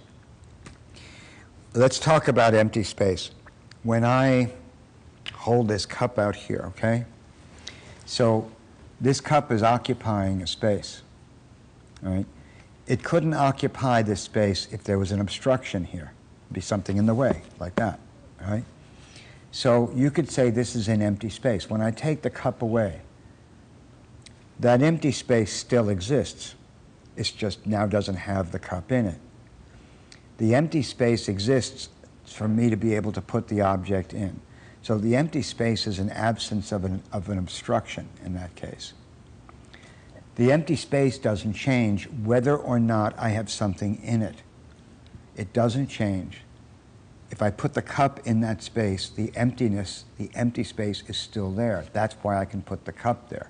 Let's talk about empty space. When I hold this cup out here, okay? So this cup is occupying a space, all right? It couldn't occupy this space if there was an obstruction here. There'd be something in the way, like that, all right? So you could say this is an empty space. When I take the cup away, that empty space still exists. It just now doesn't have the cup in it. The empty space exists for me to be able to put the object in. So the empty space is an absence of an obstruction in that case. The empty space doesn't change whether or not I have something in it. It doesn't change. If I put the cup in that space, the empty space is still there. That's why I can put the cup there.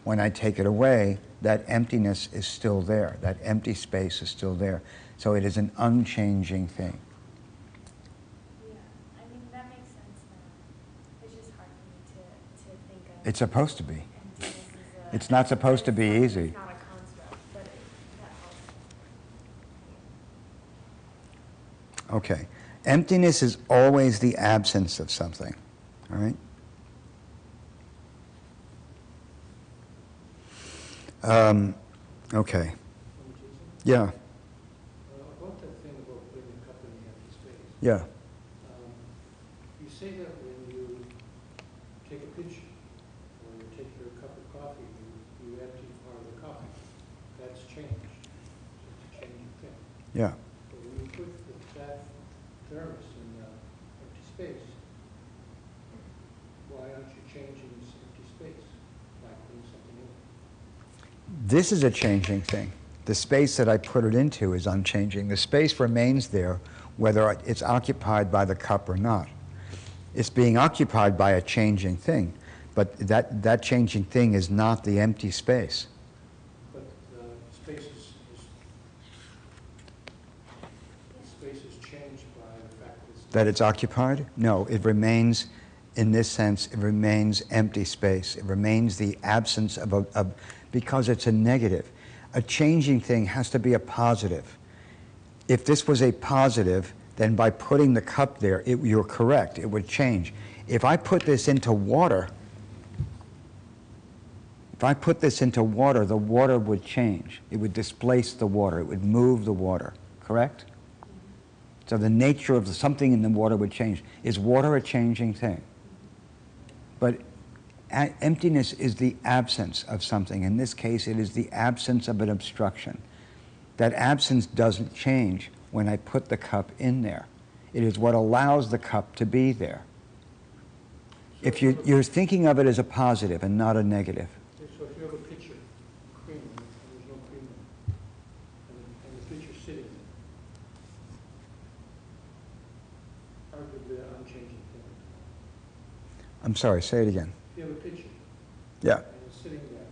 When I take it away, that emptiness is still there. That empty space is still there. So it is an unchanging thing. yeah, I mean, that makes sense now. It's just hard for me to think of. It's supposed to be. emptiness as a- It's not supposed to be easy. It's not a construct, but that helps. Okay. Emptiness is always the absence of something. All right? Okay. Yeah. About that thing about putting a cup in the empty space. Yeah. You say that when you take a picture or you take your cup of coffee, you empty part of the coffee. That's change. It's a changing thing. Yeah. But when you put that thermos in the empty space, why aren't you changing this empty space by putting something in it? This is a changing thing. The space that I put it into is unchanging. The space remains there whether it's occupied by the cup or not. It's being occupied by a changing thing, but that changing thing is not the empty space. But the space is changed by the fact That it's occupied? No, it remains, in this sense, it remains empty space. It remains the absence of because it's a negative. A changing thing has to be a positive. If this was a positive, then by putting the cup there, you're correct, it would change. If I put this into water, If I put this into water, the water would change. It would displace the water. It would move the water, correct? So the nature of something in the water would change. Is water a changing thing? But emptiness is the absence of something. In this case, it is the absence of an obstruction. That absence doesn't change when I put the cup in there. It is what allows the cup to be there. If you're thinking of it as a positive and not a negative. So if you have a pitcher, cream, and there's no cream in it, and the pitcher's sitting there, arguably an unchanging thing. I'm sorry, say it again. If you have a pitcher, Yeah. and it's sitting there,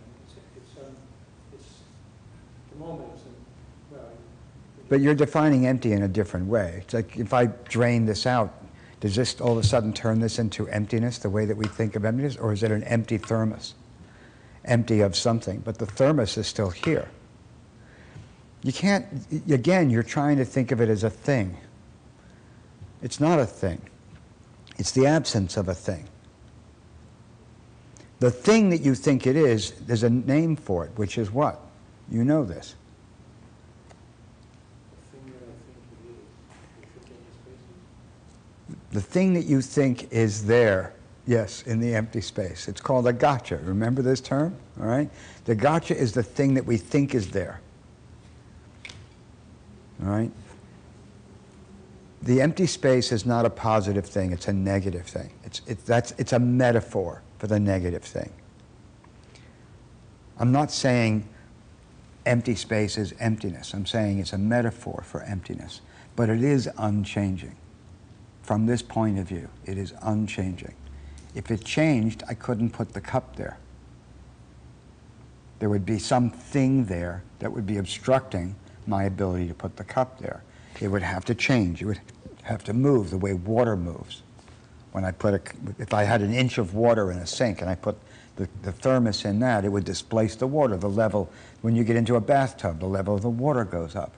and it's the moment, well, But you're defining empty in a different way. It's like if I drain this out, does this all of a sudden turn this into emptiness, the way that we think of emptiness? Or is it an empty thermos? Empty of something, but the thermos is still here. You can't, again, you're trying to think of it as a thing. It's not a thing. It's the absence of a thing. The thing that you think it is, there's a name for it, which is what? You know this. The thing that you think is there, yes, in the empty space. It's called a gotcha. Remember this term? All right? The gotcha is the thing that we think is there. All right? The empty space is not a positive thing. It's a negative thing. It's a metaphor for the negative thing. I'm not saying empty space is emptiness. I'm saying it's a metaphor for emptiness. But it is unchanging. From this point of view, it is unchanging. If it changed, I couldn't put the cup there. There would be something there that would be obstructing my ability to put the cup there. It would have to change. It would have to move the way water moves. When I put if I had an inch of water in a sink and I put the thermos in that, it would displace the water. The level, when you get into a bathtub, the level of the water goes up,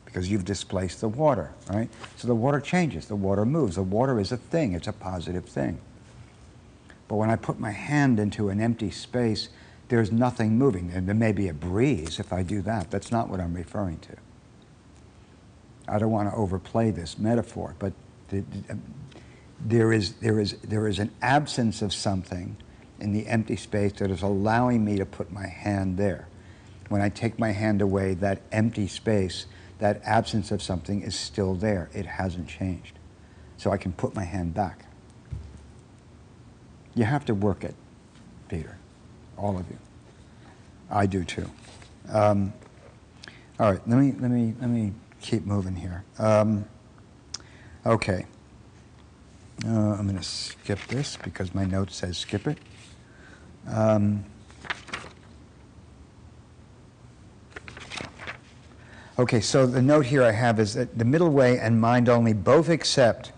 because you've displaced the water, right? So the water changes, the water moves. The water is a thing, it's a positive thing. But when I put my hand into an empty space, there's nothing moving. And there may be a breeze if I do that. That's not what I'm referring to. I don't want to overplay this metaphor, but there is an absence of something in the empty space that is allowing me to put my hand there. When I take my hand away, that empty space, that absence of something is still there. It hasn't changed. So I can put my hand back. You have to work it, Peter. All of you. I do too. All right, let me keep moving here. Okay. I'm going to skip this because my note says skip it. Okay, so the note here I have is that the middle way and mind only both accept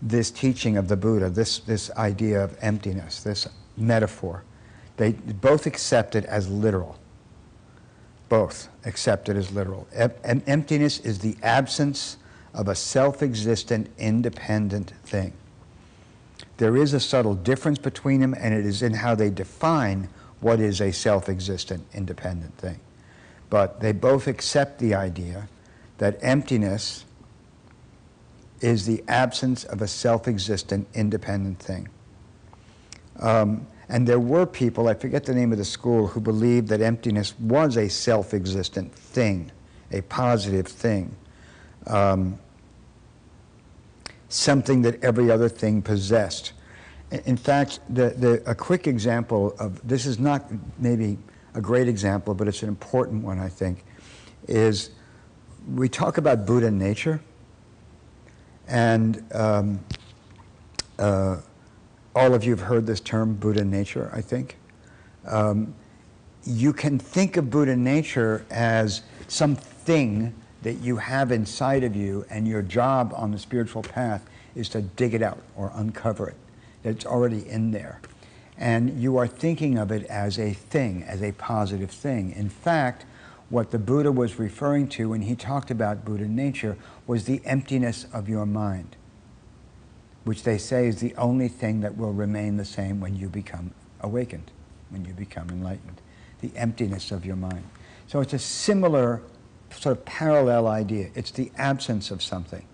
this teaching of the Buddha, this idea of emptiness, this metaphor. They both accept it as literal. Both accept it as literal. Emptiness is the absence of a self-existent, independent thing. There is a subtle difference between them, and it is in how they define what is a self-existent, independent thing. But they both accept the idea that emptiness is the absence of a self-existent, independent thing. And there were people, I forget the name of the school, who believed that emptiness was a self-existent thing, a positive thing, something that every other thing possessed. In fact, a quick example of, this is not maybe a great example, but it's an important one, I think, is we talk about Buddha nature, and all of you have heard this term, Buddha nature, I think. You can think of Buddha nature as something that you have inside of you, and your job on the spiritual path is to dig it out or uncover it. It's already in there. And you are thinking of it as a thing, as a positive thing. In fact, what the Buddha was referring to when he talked about Buddha nature was the emptiness of your mind, which they say is the only thing that will remain the same when you become awakened. when you become enlightened, the emptiness of your mind. So it's a similar sort of parallel idea. It's the absence of something.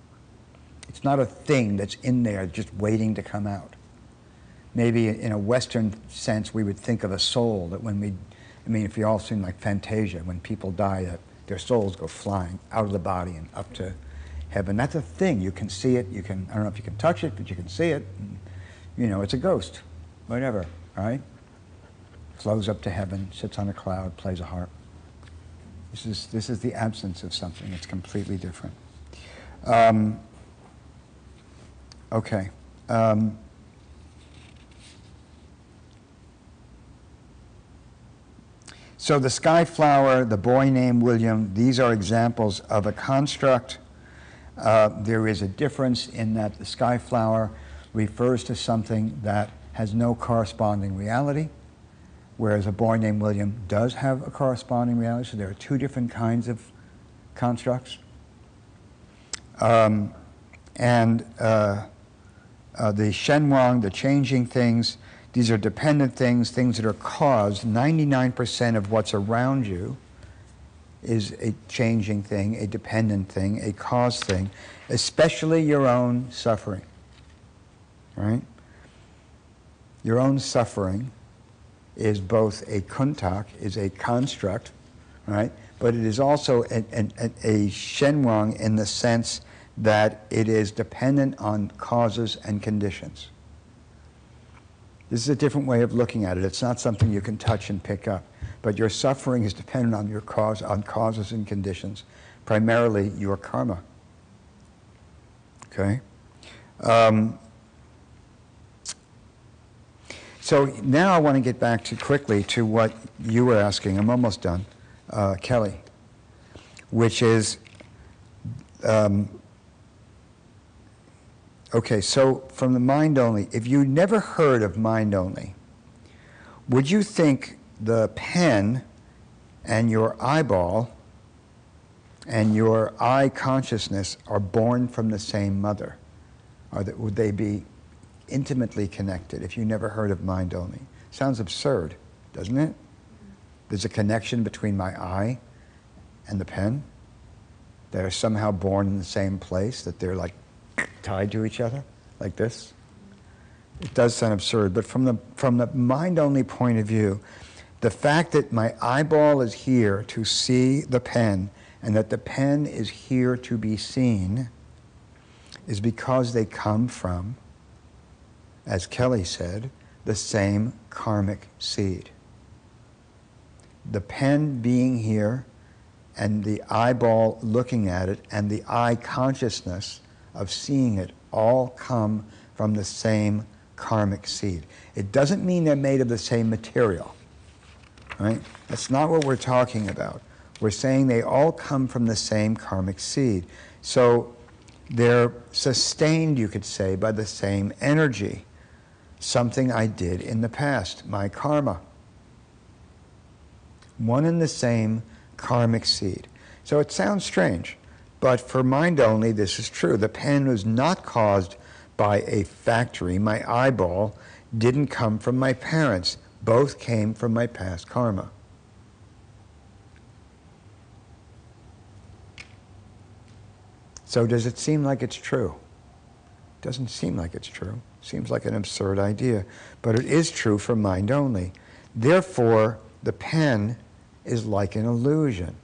It's not a thing that's in there just waiting to come out. Maybe in a Western sense, we would think of a soul, that when we, I mean, if you all seen like Fantasia, when people die, that their souls go flying out of the body and up to heaven. That's a thing. You can see it. You can, I don't know if you can touch it, but you can see it. And, you know, it's a ghost, whatever, right? Flows up to heaven, sits on a cloud, plays a harp. This is the absence of something. It's completely different. Okay. So the sky flower, the boy named William, these are examples of a construct. There is a difference in that the sky flower refers to something that has no corresponding reality, whereas a boy named William does have a corresponding reality. So there are two different kinds of constructs. The Shenwang, the changing things, these are dependent things, things that are caused. 99% of what's around you is a changing thing, a dependent thing, a cause thing, especially your own suffering, right? Your own suffering is both a kuntak, is a construct, right? But it is also a Shenwang in the sense that it is dependent on causes and conditions. This is a different way of looking at it. It's not something you can touch and pick up, but your suffering is dependent on your causes and conditions, primarily your karma. Okay? So now I want to get back quickly to what you were asking. I'm almost done, Kelly, which is, okay, so from the mind only, if you never heard of mind only, would you think the pen and your eyeball and your eye consciousness are born from the same mother? Would they be intimately connected if you never heard of mind only? Sounds absurd, doesn't it? There's a connection between my eye and the pen. They're somehow born in the same place, that they're like tied to each other, like this. It does sound absurd, but from the mind-only point of view, the fact that my eyeball is here to see the pen and that the pen is here to be seen is because they come from, as Kelly said, the same karmic seed. The pen being here and the eyeball looking at it and the eye consciousness of seeing it all come from the same karmic seed. It doesn't mean they're made of the same material, right? That's not what we're talking about. We're saying they all come from the same karmic seed. So they're sustained, you could say, by the same energy. Something I did in the past, my karma. One and the same karmic seed. So it sounds strange, but for mind only, this is true. The pen was not caused by a factory. My eyeball didn't come from my parents. Both came from my past karma. So does it seem like it's true? It doesn't seem like it's true. Seems like an absurd idea, but it is true for mind only. Therefore, the pen is like an illusion.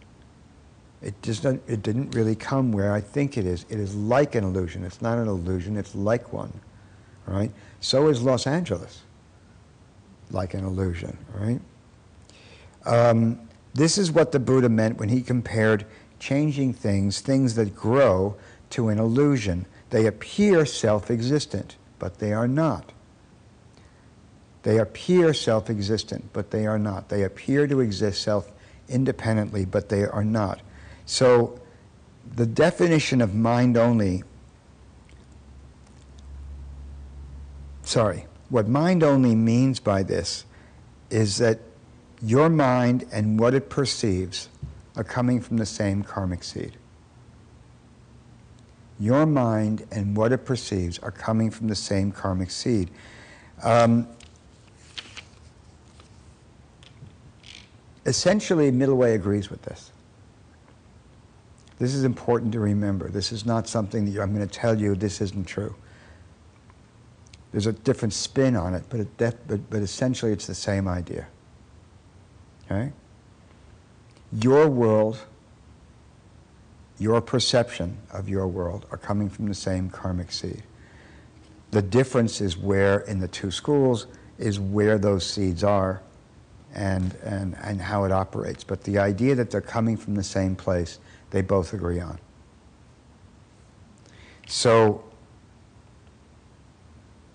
It didn't really come where I think it is. It is like an illusion. It's not an illusion, it's like one, right? So is Los Angeles, like an illusion, right? This is what the Buddha meant when he compared changing things, things that grow, to an illusion. They appear self-existent, but they are not. They appear self-existent, but they are not. They appear to exist self-independently, but they are not. So the definition of mind only, what mind only means by this is that your mind and what it perceives are coming from the same karmic seed. Your mind and what it perceives are coming from the same karmic seed. essentially, Middle Way agrees with this. This is important to remember. This is not something that I'm going to tell you this isn't true. There's a different spin on it, but essentially it's the same idea. Okay? Your world, your perception of your world are coming from the same karmic seed. The difference is where, in the two schools, is where those seeds are and how it operates. But the idea that they're coming from the same place, they both agree on. So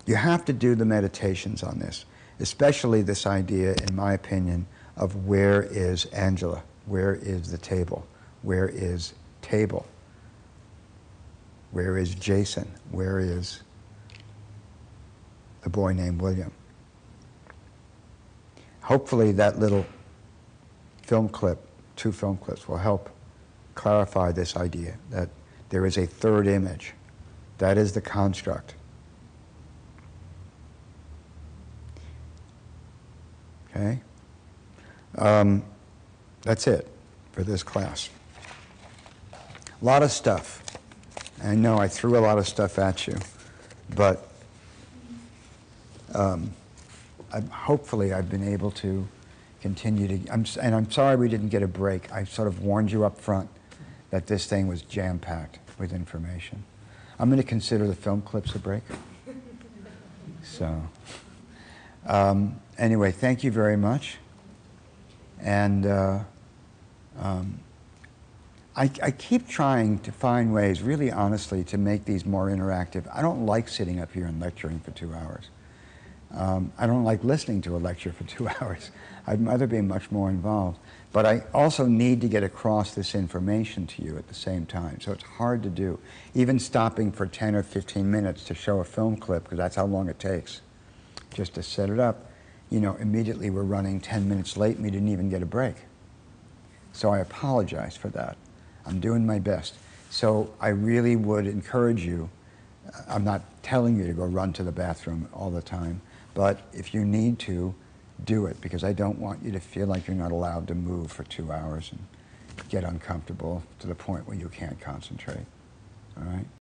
you have to do the meditations on this, especially this idea, in my opinion, of where is Angela? Where is the table? Where is table? Where is Jason? Where is the boy named William? Hopefully that little film clip, 2 film clips, will help clarify this idea that there is a third image. That is the construct. Okay? That's it for this class. A lot of stuff. I know I threw a lot of stuff at you, but hopefully I've been able to continue to, and I'm sorry we didn't get a break. I sort of warned you up front that this thing was jam-packed with information. I'm going to consider the film clips a break. So, anyway, thank you very much. And I keep trying to find ways, really honestly, to make these more interactive. I don't like sitting up here and lecturing for 2 hours. I don't like listening to a lecture for 2 hours. I'd rather be much more involved. But I also need to get across this information to you at the same time, so it's hard to do. Even stopping for 10 or 15 minutes to show a film clip, because that's how long it takes, just to set it up, you know, immediately we're running 10 minutes late and we didn't even get a break. So I apologize for that. I'm doing my best. So I really would encourage you, I'm not telling you to go run to the bathroom all the time, but if you need to, do it, because I don't want you to feel like you're not allowed to move for 2 hours and get uncomfortable to the point where you can't concentrate. All right?